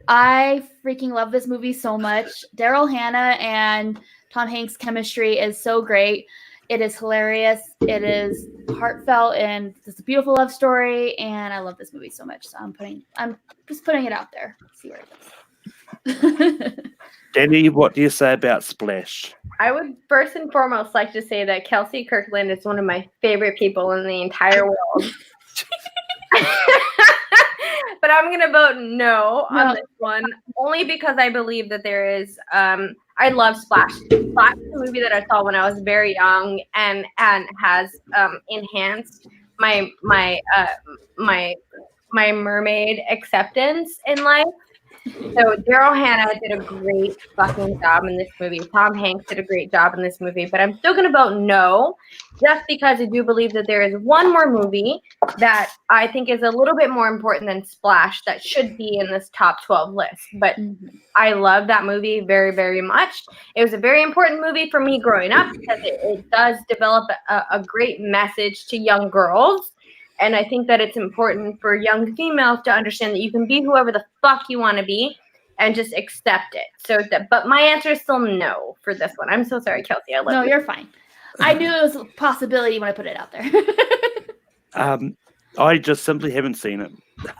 Speaker 3: I freaking love this movie so much. Daryl Hannah and Tom Hanks' chemistry is so great. It is hilarious. It is heartfelt, and it's a beautiful love story. And I love this movie so much. So I'm just putting it out there. See where it goes.
Speaker 1: Danny, what do you say about Splash?
Speaker 2: I would first and foremost like to say that Kelsey Kirkland is one of my favorite people in the entire world. But I'm going to vote no on this one, only because I believe that there is I love Splash. Splash is a movie that I saw when I was very young and has enhanced my mermaid acceptance in life. So Daryl Hannah did a great fucking job in this movie. Tom Hanks did a great job in this movie, but I'm still going to vote no, just because I do believe that there is one more movie that I think is a little bit more important than Splash that should be in this top 12 list. But I love that movie very, very much. It was a very important movie for me growing up because it does develop a great message to young girls. And I think that it's important for young females to understand that you can be whoever the fuck you want to be and just accept it. But my answer is still no for this one. I'm so sorry, Kelsey. I love you.
Speaker 3: No, you're fine. I knew it was a possibility when I put it out there.
Speaker 1: I just simply haven't seen it.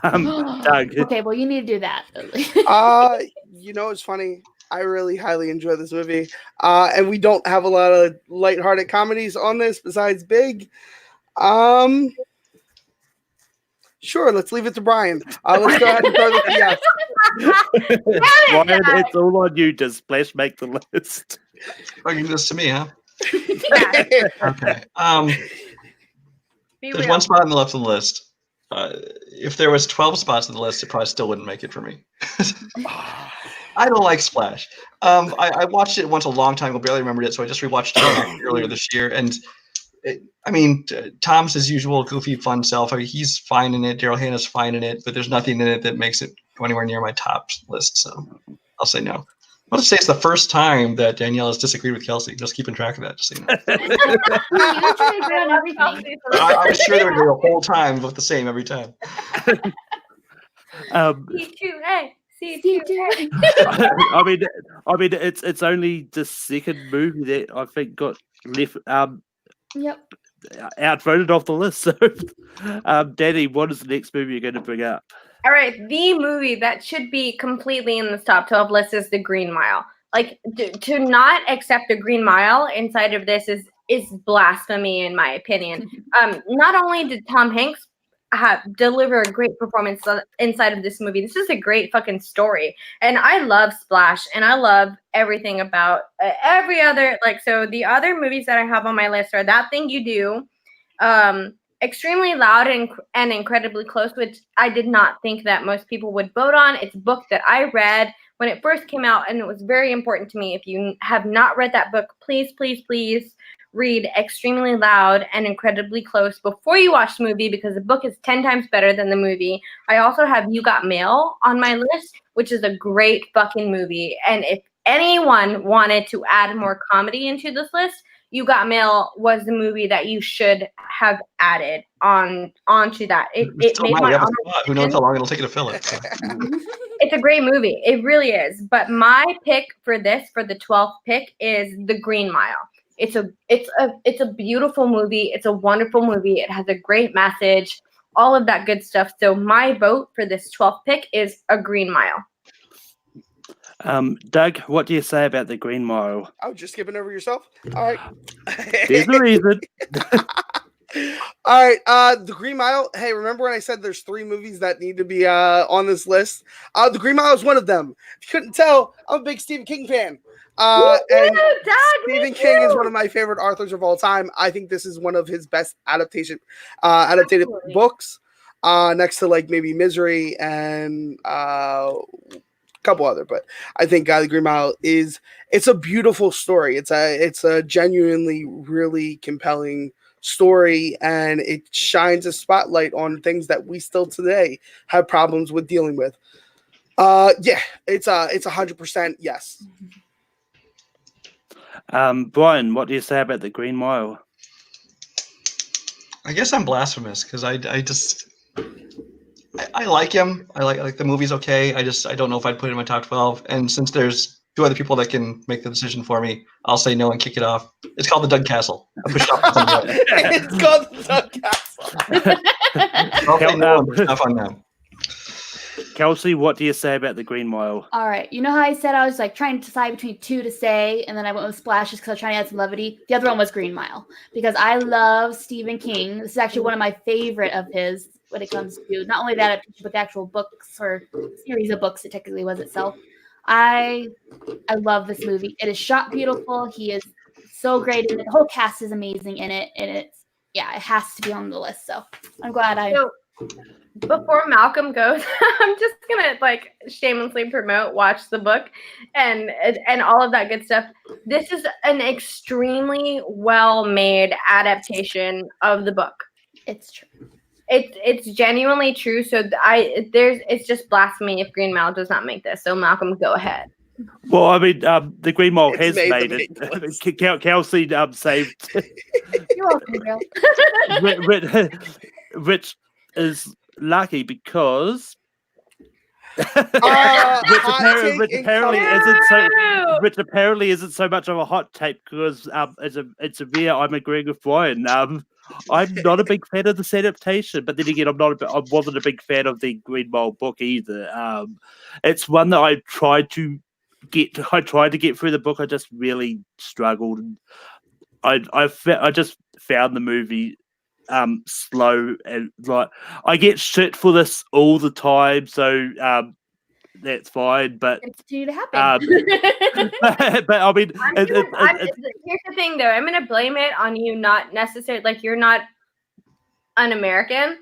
Speaker 1: Doug.
Speaker 3: Okay, well, you need to do that.
Speaker 5: It's funny. I really highly enjoy this movie. And we don't have a lot of lighthearted comedies on this besides Big. Sure, let's leave it to Brian. Let's go ahead and throw this yes.
Speaker 1: Brian, it's all on you. Does Splash make the list?
Speaker 4: Oh, you give this to me, huh?
Speaker 2: Yeah.
Speaker 4: Okay.
Speaker 2: Be
Speaker 4: There's
Speaker 2: real.
Speaker 4: one spot on the left of the list. If there was 12 spots on the list, it probably still wouldn't make it for me. I don't like Splash. I watched it once a long time ago, barely remembered it, so I just rewatched it earlier this year. And Tom's his usual goofy, fun self. I mean, he's fine in it. Daryl Hannah's fine in it, but there's nothing in it that makes it go anywhere near my top list. So I'll say no. I'll just say it's the first time that Danielle has disagreed with Kelsey. Just keeping track of that. Just so you know.
Speaker 3: You usually agree on everything.
Speaker 4: I was sure they would be the whole time look the same every time.
Speaker 2: C2A. C2A.
Speaker 1: I mean, it's only the second movie that I think got left
Speaker 3: Yep.
Speaker 1: outvoted off the list. So, Danny, what is the next movie you're going to bring up?
Speaker 2: All right, the movie that should be completely in this top 12 list is The Green Mile. Like, to not accept The Green Mile inside of this is blasphemy, in my opinion. Not only did Tom Hanks deliver a great performance inside of this movie, this is a great fucking story. And I love Splash, and I love everything about every other, so the other movies that I have on my list are That Thing You Do, Extremely Loud and Incredibly Close, which I did not think that most people would vote on. It's a book that I read when it first came out, and it was very important to me. If you have not read that book, please, please, please read Extremely Loud and Incredibly Close before you watch the movie, because the book is 10 times better than the movie. I also have You Got Mail on my list, which is a great fucking movie. And if anyone wanted to add more comedy into this list, You Got Mail was the movie that you should have added onto that. It
Speaker 4: Still
Speaker 2: made
Speaker 4: might
Speaker 2: my
Speaker 4: have a
Speaker 2: honorable
Speaker 4: spot. Who knows how long it'll take it to fill it. So.
Speaker 2: It's a great movie. It really is. But my pick for this, for the 12th pick, is The Green Mile. It's a beautiful movie. It's a wonderful movie. It has a great message, all of that good stuff. So my vote for this 12th pick is A Green Mile.
Speaker 1: Doug, what do you say about The Green Mile?
Speaker 5: Oh, just skipping over yourself? All right.
Speaker 1: There's a reason.
Speaker 5: All right. The Green Mile. Hey, remember when I said there's 3 movies that need to be on this list? The Green Mile is one of them. If you couldn't tell, I'm a big Stephen King fan. And Stephen King is one of my favorite authors of all time. I think this is one of his best adapted books, next to maybe Misery and couple other, but I think The Green Mile it's a beautiful story. It's a genuinely really compelling story, and it shines a spotlight on things that we still today have problems with dealing with. It's 100% yes.
Speaker 1: Brian, what do you say about The Green Mile?
Speaker 4: I guess I'm blasphemous because I like him. I like the movie's okay. I don't know if I'd put it in my top 12. And since there's 2 other people that can make the decision for me, I'll say no and kick it off. It's called The Doug Castle. I pushed off
Speaker 5: It's called The Doug Castle.
Speaker 4: I'll say no and push off on them.
Speaker 1: Kelsey, what do you say about The Green Mile?
Speaker 3: All right. You know how I said I was trying to decide between 2 to say, and then I went with Splash just because I was trying to add some levity. The other one was Green Mile because I love Stephen King. This is actually one of my favorite of his when it comes to not only that, but the actual books or series of books it technically was itself. I love this movie. It is shot beautiful. He is so great in it. The whole cast is amazing in it, and it has to be on the list. So I'm glad
Speaker 2: So, before Malcolm goes, I'm just gonna shamelessly promote Watch the Book and all of that good stuff. This is an extremely well made adaptation of the book.
Speaker 3: It's true.
Speaker 2: It's genuinely true. So it's just blasphemy if Green Mile does not make this. So Malcolm, go ahead.
Speaker 1: Well, I mean, The Green Mile has
Speaker 5: made
Speaker 1: made it. Kelsey saved.
Speaker 3: You're welcome, girl.
Speaker 1: Which is lucky because
Speaker 5: Hot
Speaker 1: which
Speaker 5: take
Speaker 1: apparently
Speaker 5: incoming.
Speaker 1: isn't so.
Speaker 2: No!
Speaker 1: Which apparently isn't so much of a hot take because it's a rare. I'm agreeing with Brian. I'm not a big fan of this adaptation, but then again, I wasn't a big fan of the Green Mile book either. It's one that I tried to get. I tried to get through the book. I just really struggled. I just found the movie slow and like I get shit for this all the time, so that's fine. But
Speaker 3: Continue to happen.
Speaker 1: but I mean,
Speaker 2: Here's the thing, though. I'm gonna blame it on you, not necessarily like you're not un-American.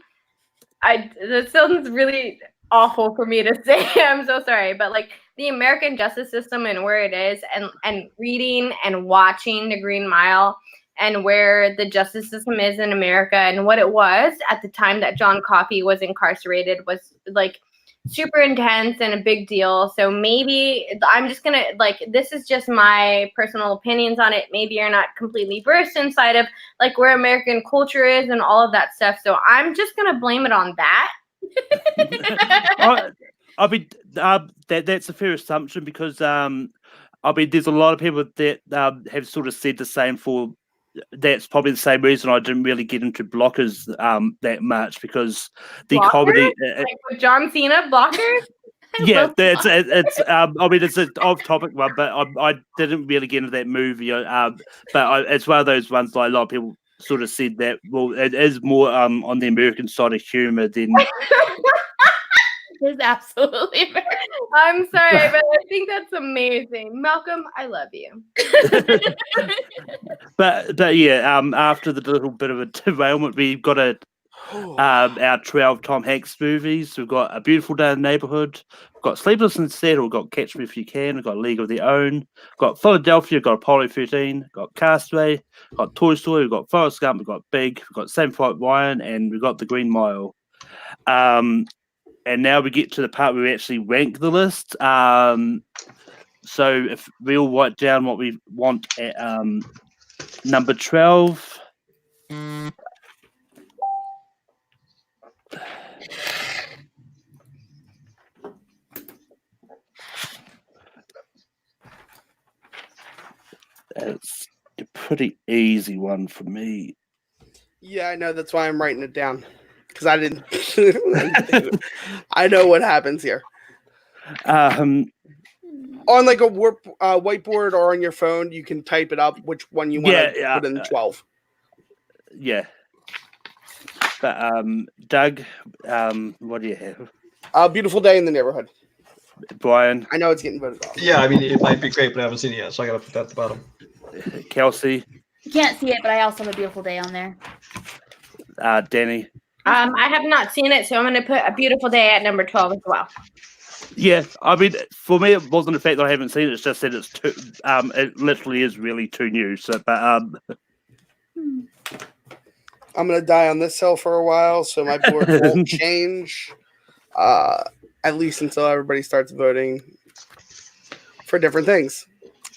Speaker 2: That sounds really awful for me to say. I'm so sorry, but like the American justice system and where it is, and reading and watching The Green Mile and where the justice system is in America and what it was at the time that John Coffey was incarcerated was like super intense and a big deal. So maybe I'm just gonna like this is just my personal opinions on it. Maybe you're not completely versed inside of like where American culture is and all of that stuff. So I'm just gonna blame it on that.
Speaker 1: I mean that's a fair assumption because I mean there's a lot of people that have sort of said the same for. That's probably the same reason I didn't really get into blockers that much because the
Speaker 2: Blockers?
Speaker 1: comedy.
Speaker 2: Like with John Cena, blockers.
Speaker 1: Yeah, it's. I mean, it's an off-topic one, but I didn't really get into that movie. But it's one of those ones like a lot of people sort of said that. Well, it is more on the American side of humor than.
Speaker 3: It's absolutely.
Speaker 2: I'm sorry, but I think that's amazing. Malcolm, I love you.
Speaker 1: But yeah, after the little bit of a derailment, we've got our 12 Tom Hanks movies. We've got A Beautiful Day in the Neighborhood. We've got Sleepless in Seattle. We've got Catch Me If You Can. We've got League of Their Own. We've got Philadelphia. We've got Apollo 13. We've got Castaway. We've got Toy Story. We've got Forrest Gump. We've got Big. We've got Saving Private Ryan, and we've got The Green Mile. And now we get to the part where we actually rank the list. So if we all write down what we want at number 12. It's a pretty easy one for me.
Speaker 5: Yeah, I know. That's why I'm writing it down. Because I didn't. I know what happens here. On like a whiteboard or on your phone, you can type it up which one you want to put in 12.
Speaker 1: Yeah. But Doug, what do you have?
Speaker 5: Beautiful Day in the Neighborhood.
Speaker 1: Brian.
Speaker 5: I know it's getting voted off.
Speaker 4: Yeah, I mean it might be great, but I haven't seen it yet, so I gotta put that at the bottom.
Speaker 1: Kelsey.
Speaker 3: You can't see it, but I also have A Beautiful Day on there.
Speaker 1: Danny.
Speaker 2: I have not seen it, so I'm going to put A Beautiful Day at number 12 as well.
Speaker 1: Yeah, I mean, for me, it wasn't the fact that I haven't seen it. It's just that it's too. It literally is really too new. So, but
Speaker 5: I'm gonna die on this hill for a while, so my board won't change. At least until everybody starts voting for different things.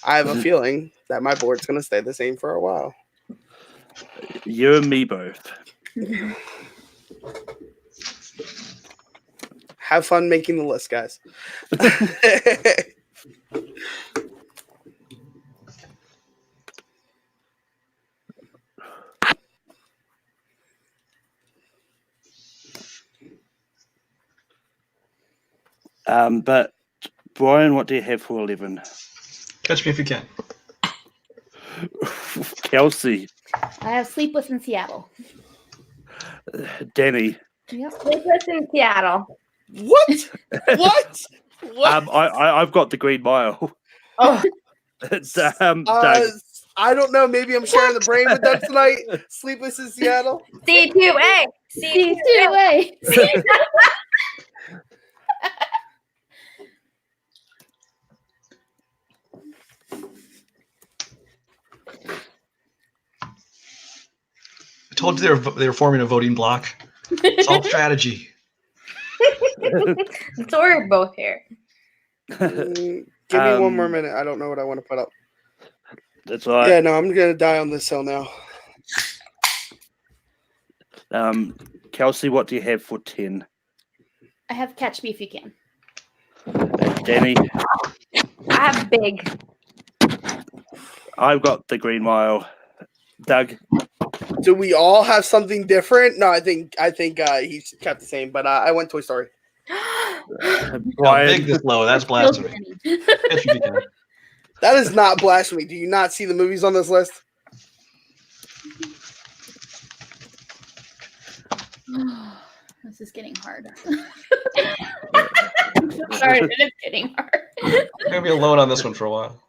Speaker 5: I have a feeling that my board's gonna stay the same for a while.
Speaker 1: You and me both.
Speaker 5: Have fun making the list, guys.
Speaker 1: But Brian, what do you have for 11?
Speaker 4: Catch Me If You Can.
Speaker 1: Kelsey.
Speaker 3: I have Sleepless in Seattle.
Speaker 1: Danny.
Speaker 3: Yep.
Speaker 2: Sleepless in Seattle.
Speaker 5: What? What? What?
Speaker 1: I've got The Green Mile.
Speaker 2: Oh,
Speaker 1: Doug.
Speaker 5: I don't know. Maybe I'm sharing the brain with them tonight. Sleepless in Seattle.
Speaker 2: C2A.
Speaker 3: C2A.
Speaker 4: I told you they were forming a voting block. It's all strategy.
Speaker 2: So we're both here.
Speaker 5: Give me one more minute. I don't know what I want to put up.
Speaker 1: That's all right.
Speaker 5: Yeah, no, I'm gonna die on this hill now.
Speaker 1: Kelsey, what do you have for 10?
Speaker 3: I have Catch Me If You Can.
Speaker 1: Danny.
Speaker 2: I have Big.
Speaker 1: I've got The Green Mile. Doug.
Speaker 5: Do we all have something different? No, I think he's kept the same, but I went Toy Story.
Speaker 4: Oh,
Speaker 1: Brian.
Speaker 4: big this low. That's blasphemy. It should be done.
Speaker 5: That is not blasphemy. Do you not see the movies on this list?
Speaker 3: This is getting hard. Sorry, but it's getting hard.
Speaker 4: I'm gonna be alone on this one for a while.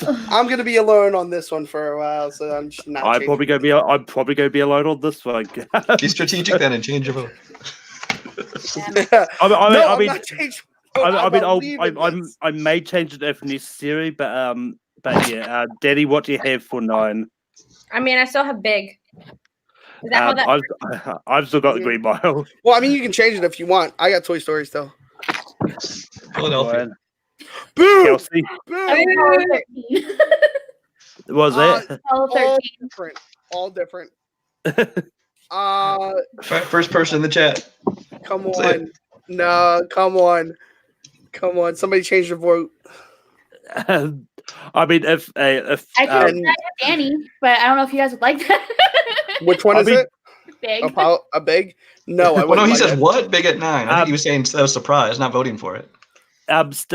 Speaker 5: I'm gonna be alone on this one for a while, so I'm just not.
Speaker 1: I'm probably going to be alone on this one.
Speaker 4: Be strategic then and change your vote.
Speaker 1: I may change it if necessary, but yeah, Daddy, what do you have for 9?
Speaker 2: I mean, I still have Big. Is that how that?
Speaker 1: I've still got The Green Mile.
Speaker 5: Well, I mean, you can change it if you want. I got Toy Story still.
Speaker 4: Philadelphia.
Speaker 5: Boo!
Speaker 1: Kelsey,
Speaker 3: Apollo 13.
Speaker 1: was it?
Speaker 3: Apollo 13.
Speaker 5: All different.
Speaker 4: First person in the chat.
Speaker 5: Come on. No, come on. Come on. Somebody change your vote.
Speaker 1: I mean, if
Speaker 3: I could have done Danny, but I don't know if you guys would like that.
Speaker 5: Which one is it?
Speaker 3: Big.
Speaker 5: A Big? No, I
Speaker 4: Well, no, he
Speaker 5: like
Speaker 4: says
Speaker 5: it.
Speaker 4: what? Big at 9. I think he was saying that was surprise, not voting for it.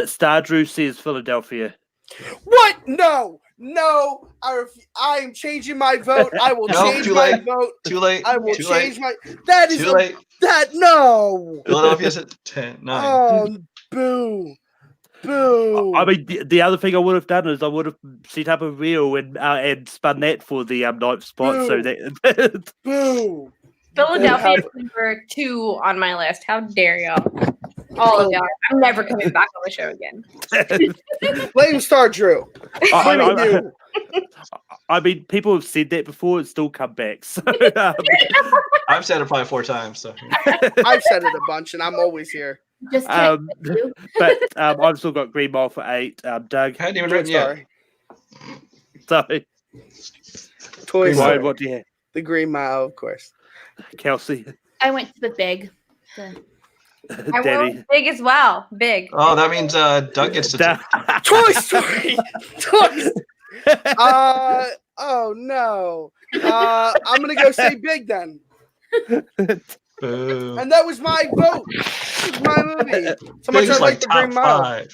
Speaker 1: Star Drew says Philadelphia.
Speaker 5: What? No. I am changing my vote. I will change my vote.
Speaker 4: Too late.
Speaker 5: I will
Speaker 4: Too
Speaker 5: change
Speaker 4: late.
Speaker 5: my. That is
Speaker 4: Too late.
Speaker 5: no.
Speaker 4: Philadelphia's at 10, 9.
Speaker 5: Oh, boo. Boo.
Speaker 1: I mean, the other thing I would have done is I would have set up a reel and spun that for the 9th spot.
Speaker 5: Boo.
Speaker 1: So that
Speaker 2: Philadelphia is number 2 on my list. How dare y'all? All of y'all. I'm never coming back on the show again.
Speaker 5: Blame Star Drew.
Speaker 1: I mean, people have said that before and still come back. So
Speaker 4: I've said it probably 4 times. So
Speaker 5: I've said it a bunch, and I'm always here.
Speaker 3: Just
Speaker 1: but I've still got Green Mile for 8. Doug.
Speaker 4: I hadn't even written yet.
Speaker 1: Sorry.
Speaker 5: Toy
Speaker 1: Ryan,
Speaker 5: Story.
Speaker 1: what do you have?
Speaker 5: The Green Mile, of course.
Speaker 1: Kelsey.
Speaker 3: I went to the Big.
Speaker 2: I
Speaker 1: Danny.
Speaker 2: went Big as well. Big.
Speaker 4: Oh, that means Doug gets to
Speaker 5: Toy Story. Oh no. I'm gonna go say Big then.
Speaker 4: Boo.
Speaker 5: And that was my vote. It was my movie. So much I
Speaker 4: Big's
Speaker 5: like the
Speaker 4: top
Speaker 5: Green Mile.
Speaker 4: 5.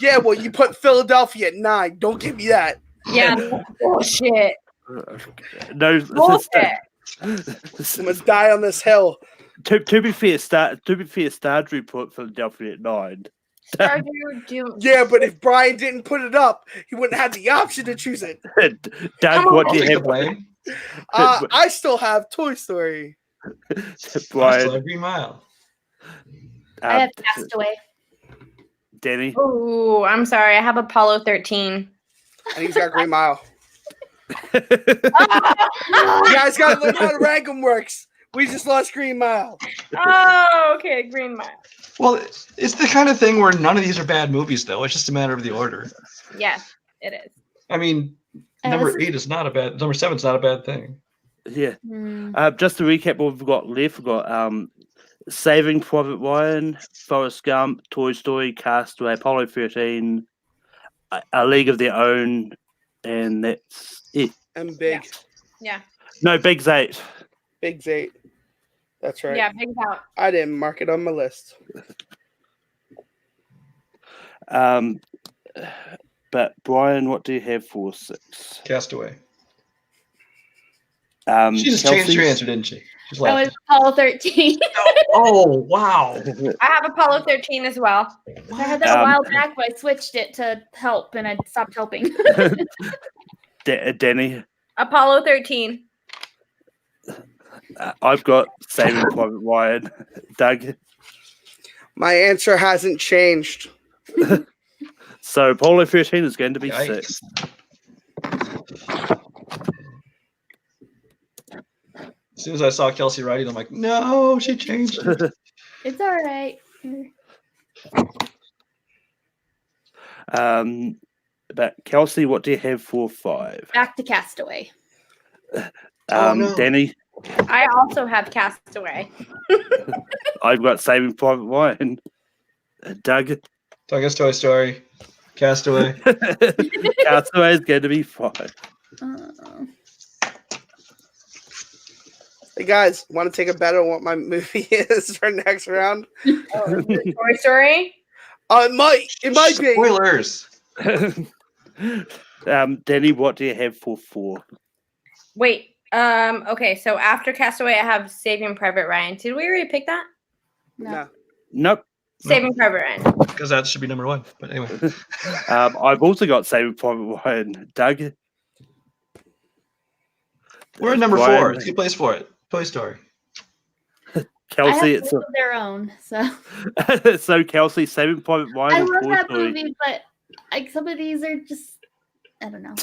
Speaker 5: Yeah, well, you put Philadelphia at 9. Don't give me that.
Speaker 2: Yeah, bullshit.
Speaker 1: No,
Speaker 2: Bullshit.
Speaker 5: I'm gonna die on this hill.
Speaker 1: to be fair, Star Drew put Philadelphia at 9.
Speaker 5: Yeah, but if Brian didn't put it up, he wouldn't have the option to choose it.
Speaker 1: Doug, what do
Speaker 4: I'll
Speaker 1: you
Speaker 4: take the
Speaker 1: have?
Speaker 4: blame.
Speaker 5: I still have Toy Story.
Speaker 4: I still
Speaker 1: Brian,
Speaker 4: have Green Mile.
Speaker 3: I have Castaway.
Speaker 1: Danny.
Speaker 2: Oh, I'm sorry. I have Apollo 13.
Speaker 5: And he's got Green Mile. You guys gotta learn how Ragam works. We just lost Green Mile.
Speaker 2: Oh, okay. Green Mile.
Speaker 4: Well, it's the kind of thing where none of these are bad movies, though. It's just a matter of the order.
Speaker 2: Yes, it is.
Speaker 4: I mean, number 8 is not a bad. Number 7 is not a bad thing.
Speaker 1: Yeah. Just to recap what we've got left, we've got Saving Private Ryan, Forrest Gump, Toy Story, Castaway, Apollo 13, A League of Their Own, and that's it.
Speaker 5: And Big.
Speaker 2: Yeah.
Speaker 1: No, Big's 8.
Speaker 5: Big's 8. That's right.
Speaker 2: Yeah, Big's out.
Speaker 5: I didn't mark it on my list.
Speaker 1: But Brian, what do you have for 6?
Speaker 4: Castaway.
Speaker 1: She
Speaker 4: She just changed her answer, didn't she? She's
Speaker 3: That was Apollo 13.
Speaker 4: Oh, wow.
Speaker 2: I have Apollo 13 as well.
Speaker 3: I had that a while back, but I switched it to help, and I stopped helping.
Speaker 1: Danny.
Speaker 2: Apollo 13.
Speaker 1: I've got Saving Private Ryan. Doug.
Speaker 5: My answer hasn't changed.
Speaker 1: So Apollo 13 is going to be
Speaker 4: Yikes.
Speaker 1: 6.
Speaker 4: As soon as I saw Kelsey writing, I'm like, no, she changed it.
Speaker 3: It's all right.
Speaker 1: But Kelsey, what do you have for 5?
Speaker 3: Back to Castaway.
Speaker 4: No.
Speaker 1: Danny.
Speaker 2: I also have Castaway.
Speaker 1: I've got Saving Private Ryan. Doug.
Speaker 4: So I guess Toy Story, Castaway.
Speaker 1: Castaway is going to be fine.
Speaker 3: Uh,
Speaker 5: Hey guys, want to take a bet on what my movie is for next round?
Speaker 2: Oh, Toy Story.
Speaker 5: It might be.
Speaker 4: Spoilers.
Speaker 1: Danny, what do you have for 4?
Speaker 2: Wait. Okay. So after Castaway, I have Saving Private Ryan. Did we already pick that?
Speaker 5: No.
Speaker 1: Nope.
Speaker 2: Saving Private Ryan.
Speaker 4: Because that should be number 1. But anyway.
Speaker 1: I've also got Saving Private Ryan. Doug?
Speaker 4: We're at number
Speaker 1: Ryan.
Speaker 4: 4. Let's get place for it. Toy Story.
Speaker 3: I
Speaker 1: Kelsey,
Speaker 3: have
Speaker 1: it's
Speaker 3: League of Their Own, so
Speaker 1: so Kelsey, Saving Private Ryan.
Speaker 3: I
Speaker 1: or
Speaker 3: love
Speaker 1: Toy
Speaker 3: that
Speaker 1: Story?
Speaker 3: movie, but like some of these are just I don't know.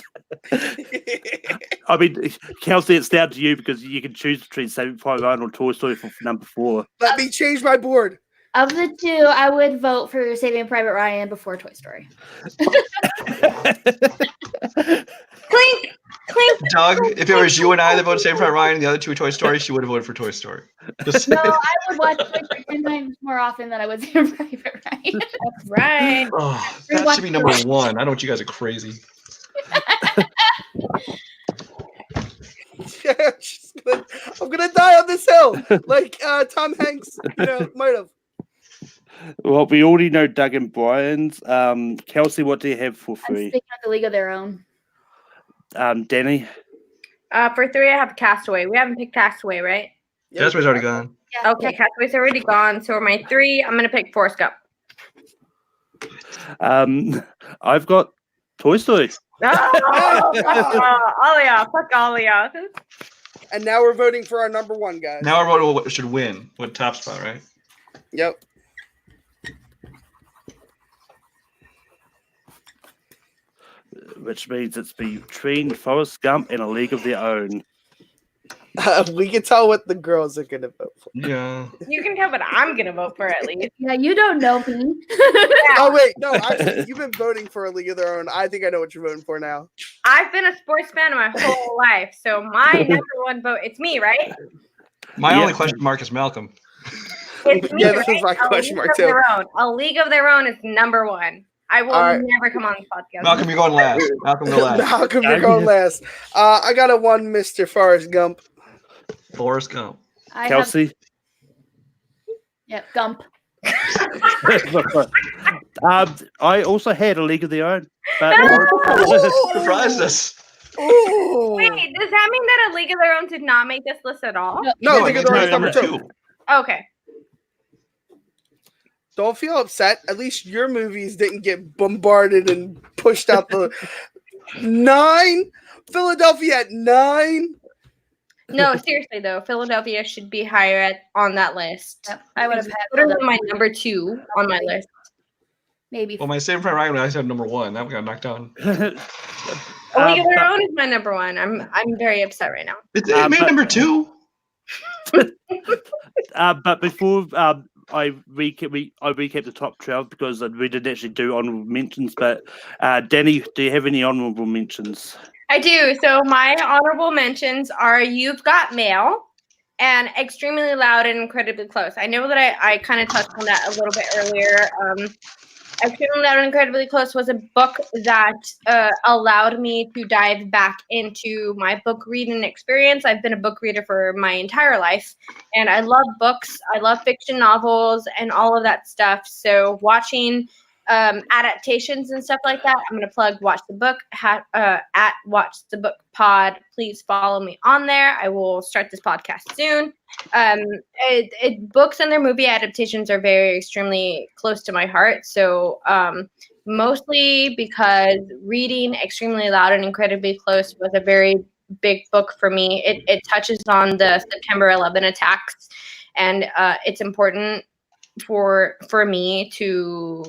Speaker 1: I mean, Kelsey, it's down to you because you can choose between Saving Private Ryan or Toy Story for number 4.
Speaker 5: Let me change my board.
Speaker 3: Of the two, I would vote for Saving Private Ryan before Toy Story.
Speaker 2: Clink, clink.
Speaker 4: Doug, if it was you and I that voted Saving Private Ryan and the other 2 Toy Story, she would have voted for Toy Story. Just
Speaker 3: No, I would watch Toy Story 10 times more often than I would Saving Private Ryan.
Speaker 2: That's right.
Speaker 4: Oh, that should be number 1. I know what you guys are crazy.
Speaker 5: I'm gonna die on this hill, like Tom Hanks, might have.
Speaker 1: Well, we already know Doug and Brian's. Kelsey, what do you have for
Speaker 3: I'm
Speaker 1: 3?
Speaker 3: sticking with the League of Their Own.
Speaker 1: Danny?
Speaker 2: For 3, I have Castaway. We haven't picked Castaway, right?
Speaker 4: Castaway's already gone.
Speaker 3: Yeah,
Speaker 2: Okay, Castaway's already gone. So my 3, I'm gonna pick Forrest Gump.
Speaker 1: I've got Toy Story.
Speaker 2: Oh, fuck all of y'all.
Speaker 5: And now we're voting for our number 1, guys.
Speaker 4: Now we're voting what should win. What top spot, right?
Speaker 5: Yep.
Speaker 1: Which means it's between Forrest Gump and A League of Their Own.
Speaker 5: We can tell what the girls are gonna vote for.
Speaker 4: Yeah.
Speaker 2: You can tell what I'm gonna vote for at least.
Speaker 3: Yeah, you don't know me.
Speaker 5: Oh wait, no, actually, you've been voting for A League of Their Own. I think I know what you're voting for now.
Speaker 2: I've been a sports fan my whole life, so my number 1 vote. It's me, right?
Speaker 4: My
Speaker 1: Yeah.
Speaker 4: only question mark is Malcolm.
Speaker 2: It's me,
Speaker 5: Yeah, this
Speaker 2: right?
Speaker 5: is my question mark, too.
Speaker 2: A League of Their Own is number 1. I will
Speaker 5: All right.
Speaker 2: never come on the podcast.
Speaker 4: Malcolm, you're going last. Malcolm, go last.
Speaker 5: Malcolm, you're going last. I got a 1, Mr. Forrest Gump.
Speaker 4: Forrest Gump.
Speaker 3: I have,
Speaker 1: Kelsey?
Speaker 3: yep, Gump.
Speaker 1: I also had A League of Their Own. But
Speaker 4: Surprised us.
Speaker 5: Ooh.
Speaker 2: Wait, does that mean that A League of Their Own did not make this list at all?
Speaker 5: No,
Speaker 4: I
Speaker 5: League of
Speaker 4: think
Speaker 5: Their Own
Speaker 4: it's
Speaker 5: is number 2.
Speaker 2: Okay.
Speaker 5: Don't feel upset. At least your movies didn't get bombarded and pushed out the 9. Philadelphia at 9.
Speaker 2: No, seriously though, Philadelphia should be higher on that list.
Speaker 3: Yep, I would have had
Speaker 2: Literally my number 2 on my list.
Speaker 3: maybe.
Speaker 4: Well, my Saving Private Ryan, I had number 1. That one got knocked down.
Speaker 2: A League of Their Own is my number 1. I'm very upset right now.
Speaker 4: It made
Speaker 1: but-
Speaker 4: number 2.
Speaker 1: but before I recap the top 12 because we didn't actually do honorable mentions. But Danny, do you have any honorable mentions?
Speaker 2: I do. So my honorable mentions are You've Got Mail and Extremely Loud and Incredibly Close. I know that I kind of touched on that a little bit earlier. Extremely Loud and Incredibly Close was a book that allowed me to dive back into my book reading experience. I've been a book reader for my entire life, and I love books. I love fiction novels and all of that stuff. So watching adaptations and stuff like that, I'm going to plug Watch the Book at Watch the Book Pod. Please follow me on there. I will start this podcast soon. Books and their movie adaptations are very extremely close to my heart. So mostly because reading Extremely Loud and Incredibly Close was a very big book for me. It touches on the September 11 attacks, and it's important for me to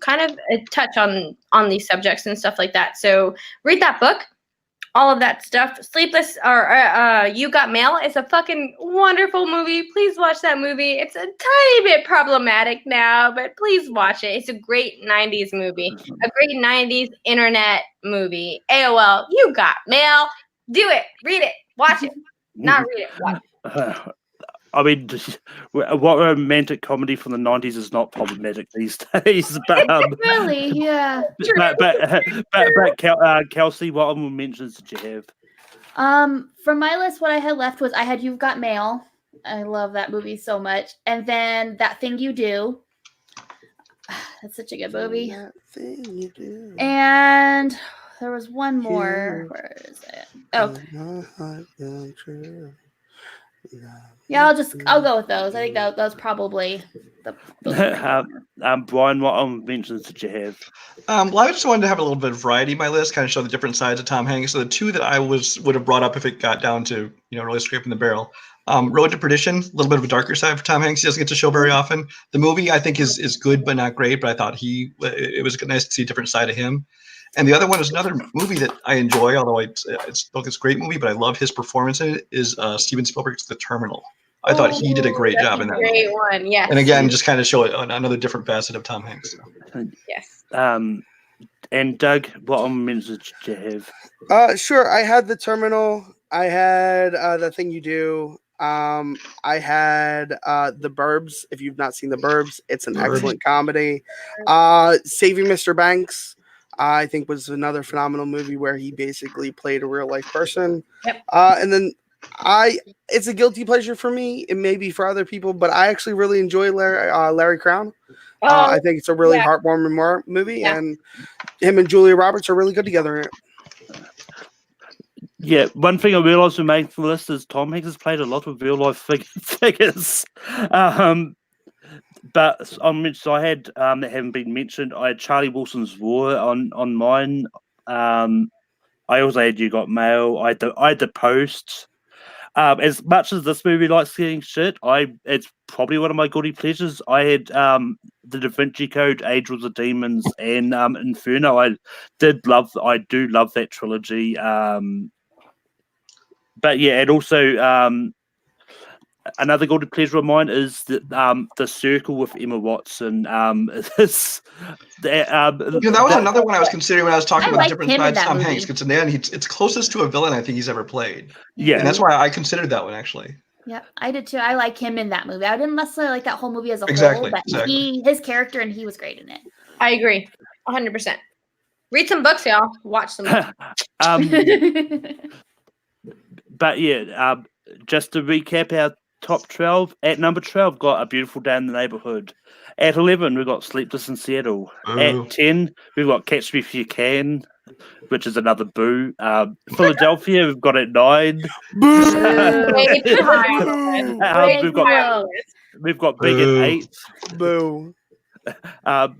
Speaker 2: kind of touch on these subjects and stuff like that. So read that book, all of that stuff. Sleepless or You Got Mail is a fucking wonderful movie. Please watch that movie. It's a tiny bit problematic now, but please watch it. It's a great 90s movie, a great 90s internet movie. AOL, You Got Mail. Do it. Read it. Watch it. Not read it. Watch it.
Speaker 1: I mean, what romantic comedy from the 90s is not problematic these days? But
Speaker 3: Really? Yeah.
Speaker 1: Kelsey, what honorable mentions did you have?
Speaker 3: From my list, what I had left was I had You've Got Mail. I love that movie so much. And then That Thing You Do. That's such a good movie.
Speaker 5: That thing you do.
Speaker 3: And there was one more. Where is it? Oh, yeah. I'll go with those. I think that was probably
Speaker 1: Brian, what honorable mentions did you have?
Speaker 4: Well, I just wanted to have a little bit of variety in my list, kind of show the different sides of Tom Hanks. So the two that I would have brought up if it got down to really scraping the barrel. Road to Perdition, a little bit of a darker side for Tom Hanks. He doesn't get to show very often. The movie I think is good but not great. But I thought it was nice to see a different side of him. And the other one is another movie that I enjoy, although it's a great movie, but I love his performance in it. Is Steven Spielberg's The Terminal. I thought he did a great job in that.
Speaker 2: Great
Speaker 4: movie.
Speaker 2: one, yes.
Speaker 4: And again, just kind of show another different facet of Tom Hanks.
Speaker 2: Yes.
Speaker 1: And Doug, what honorable mentions did you have?
Speaker 5: Sure. I had The Terminal. I had The Thing You Do. I had The Burbs. If you've not seen The Burbs, it's an excellent comedy. Saving Mr. Banks, I think, was another phenomenal movie where he basically played a real life person.
Speaker 2: Yep.
Speaker 5: And then it's a guilty pleasure for me. It may be for other people, but I actually really enjoy Larry Crown. I think it's a really heartwarming movie, and him and Julia Roberts are really good together in it.
Speaker 1: Yeah, one thing I realised when making the list is Tom Hanks has played a lot of real life figures. But so I had that haven't been mentioned. I had Charlie Wilson's War on mine. I also had You Got Mail. I had The Post. As much as this movie likes getting shit, it's probably one of my guilty pleasures. I had The Da Vinci Code, Angels and Demons, and Inferno. I do love that trilogy. But yeah, and also another guilty pleasure of mine is The Circle with Emma Watson.
Speaker 4: That was another one I was considering when I was talking about different sides of Tom Hanks. Because in the end, it's closest to a villain I think he's ever played.
Speaker 1: Yeah,
Speaker 4: and that's why I considered that one actually.
Speaker 3: Yeah, I did too. I like him in that movie. I didn't necessarily like that whole movie as a whole, but his character and he was great in it.
Speaker 2: I agree, 100%. Read some books, y'all. Watch some.
Speaker 1: But yeah, just to recap our top 12, at number 12, got A Beautiful Day in the Neighborhood. At 11, we've got Sleepless in Seattle. At 10, we've got Catch Me If You Can, which is another boo. Philadelphia, we've got at 9. We've got Big at 8.
Speaker 5: Boo.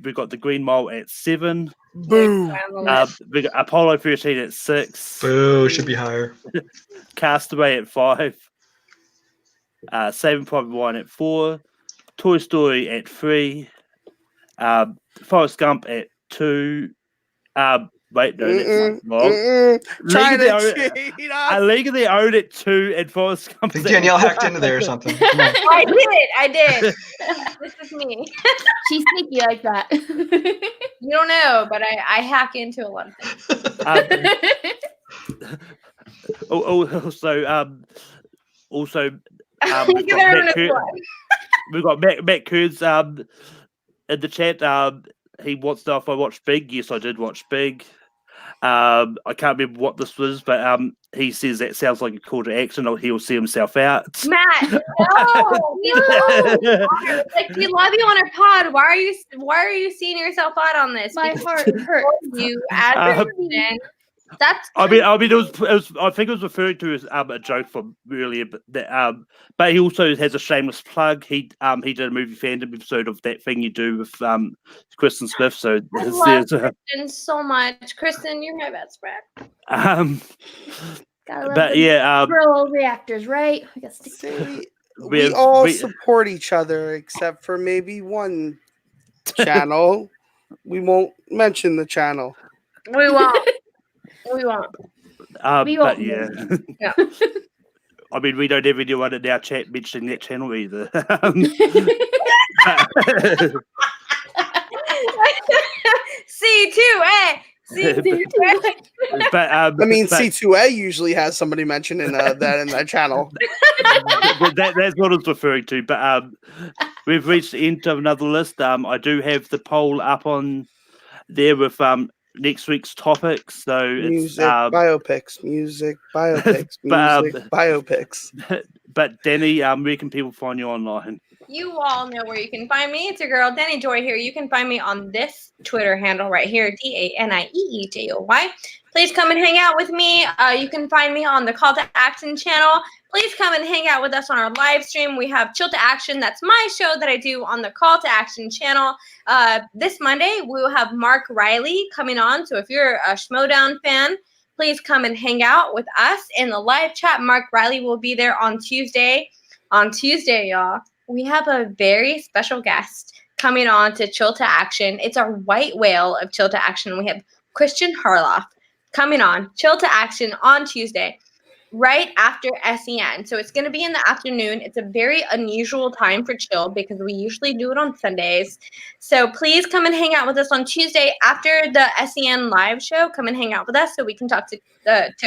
Speaker 1: We've got The Green Mile at 7.
Speaker 5: Boo.
Speaker 1: We got Apollo 13 at 6.
Speaker 4: Boo, should be higher.
Speaker 1: Castaway at 5. Saving Private Ryan at 4. Toy Story at 3. Forrest Gump at 2. Wait, no, that's wrong. League of Their Own at 2 and Forrest Gump.
Speaker 4: I think Danielle hacked into there or something.
Speaker 2: I did. This is me.
Speaker 3: She's sneaky like that.
Speaker 2: You don't know, but I hack into a lot of things.
Speaker 1: We've got Matt Kurtz in the chat. He wants to know if I watched Big. Yes, I did watch Big. I can't remember what this was, but he says that sounds like a call to action, or he'll see himself out.
Speaker 2: Matt, no, like we love you on our pod. Why are you seeing yourself out on this?
Speaker 3: My heart hurts.
Speaker 2: You as a person. That's.
Speaker 1: I mean, it was. I think it was referring to as a joke from earlier, but he also has a shameless plug. He did a movie fandom episode of That Thing You Do with Kristen Smith. So
Speaker 2: I love Kristen so much. Kristen, you're my best friend.
Speaker 3: But yeah, real reactors, right? I guess
Speaker 5: we all support each other except for maybe one channel. We won't mention the channel.
Speaker 2: We won't. We won't.
Speaker 1: But yeah. I mean, we don't have anyone in our chat mentioning that channel either. C2A. But
Speaker 5: I mean,
Speaker 1: but
Speaker 5: C2A usually has somebody mentioning that in that channel.
Speaker 1: that's what I was referring to. But we've reached the end of another list. I do have the poll up on there with next week's topics. So
Speaker 5: Music
Speaker 1: it's
Speaker 5: biopics, music biopics,
Speaker 1: But,
Speaker 5: music biopics.
Speaker 1: but Danny, where can people find you online?
Speaker 2: You all know where you can find me. It's your girl, Danny Joy here. You can find me on this Twitter handle right here, DANIEEJOY. Please come and hang out with me. You can find me on the Call to Action channel. Please come and hang out with us on our live stream. We have Chill to Action. That's my show that I do on the Call to Action channel. This Monday, we will have Mark Riley coming on. So if you're a Schmodown fan, please come and hang out with us in the live chat. Mark Riley will be there on Tuesday. On Tuesday, y'all, we have a very special guest coming on to Chill to Action. It's our white whale of Chill to Action. We have Christian Harloff coming on Chill to Action on Tuesday, right after SEN. So it's going to be in the afternoon. It's a very unusual time for Chill because we usually do it on Sundays. So please come and hang out with us on Tuesday after the SEN live show. Come and hang out with us so we can talk to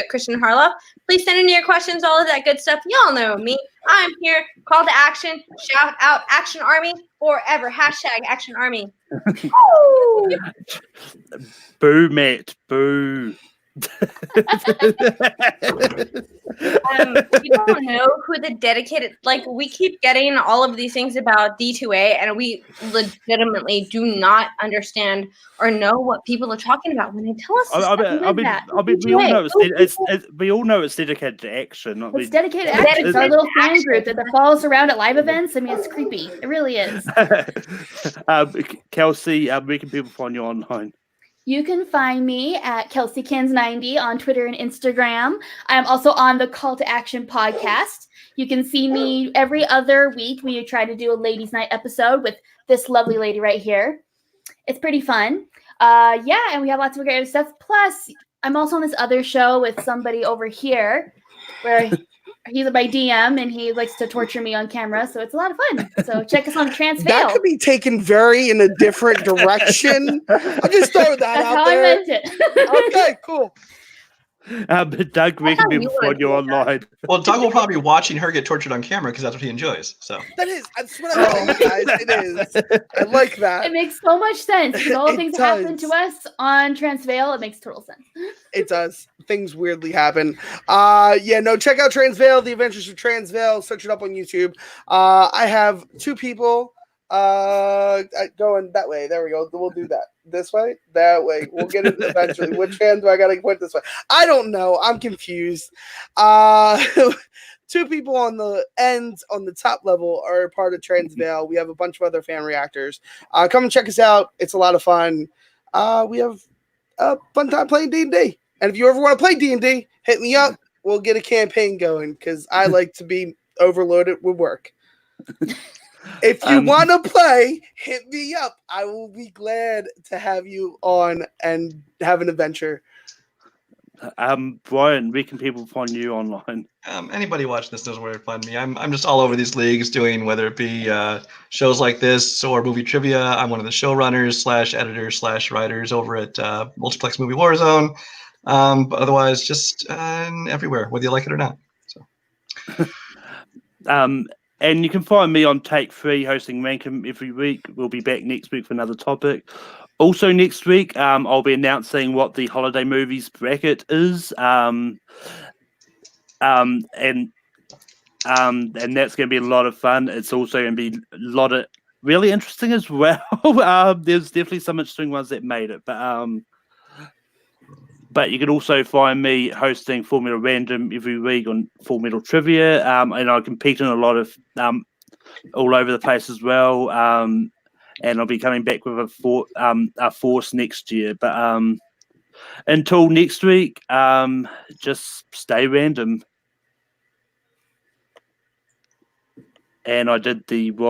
Speaker 2: Christian Harloff. Please send in your questions, all of that good stuff. Y'all know me. I'm here. Call to action. Shout out Action Army forever. Hashtag Action Army.
Speaker 1: Boo, Matt. Boo.
Speaker 2: We don't know who the dedicated, like, we keep getting all of these things about D2A, and we legitimately do not understand or know what people are talking about when they tell us.
Speaker 1: We all know it's dedicated to action.
Speaker 3: It's dedicated to action. It's our little fan group that follows around at live events. I mean, it's creepy. It really is.
Speaker 1: Kelsey, where can people find you online?
Speaker 3: You can find me at KelseyKins90 on Twitter and Instagram. I'm also on the Call to Action podcast. You can see me every other week. We try to do a ladies' night episode with this lovely lady right here. It's pretty fun. And we have lots of great stuff. Plus, I'm also on this other show with somebody over here where he's my DM and he likes to torture me on camera. So it's a lot of fun. So check us on Transvail.
Speaker 5: That could be taken very in a different direction. I'll just throw that
Speaker 3: That's
Speaker 5: out
Speaker 3: how
Speaker 5: there.
Speaker 3: I meant it.
Speaker 5: Okay, cool.
Speaker 1: Doug, where can people find you online?
Speaker 4: Well, Doug will probably be watching her get tortured on camera because that's what he enjoys. So
Speaker 5: That's what I like, guys. It is. I like that.
Speaker 3: It makes so much sense. Because all the things that happen to us on Transvail, it makes total sense.
Speaker 5: It does. Things weirdly happen. Check out Transvail, The Adventures of Transvail. Search it up on YouTube. I have two people going that way. There we go. We'll do that. This way? That way. We'll get it eventually. Which hand do I gotta point this way? I don't know. I'm confused. Two people on the ends, on the top level, are part of Transvail. We have a bunch of other fan reactors. Come and check us out. It's a lot of fun. We have a fun time playing D&D. And if you ever want to play D&D, hit me up. We'll get a campaign going because I like to be overloaded with work. If you want to play, hit me up. I will be glad to have you on and have an adventure.
Speaker 1: Brian, where can people find you online?
Speaker 4: Anybody watching this knows where to find me. I'm just all over these leagues doing whether it be shows like this or movie trivia. I'm one of the showrunners / editors / writers over at Multiplex Movie Warzone. But otherwise, just everywhere, whether you like it or not. So.
Speaker 1: And you can find me on Take 3 hosting Rankum every week. We'll be back next week for another topic. Also next week, I'll be announcing what the holiday movies bracket is. And that's going to be a lot of fun. It's also going to be a lot of really interesting as well. There's definitely some interesting ones that made it. But you can also find me hosting Formula Random every week on Full Metal Trivia, and I compete in a lot of all over the place as well. And I'll be coming back with a force next year. But until next week, just stay random. And I did the wrong.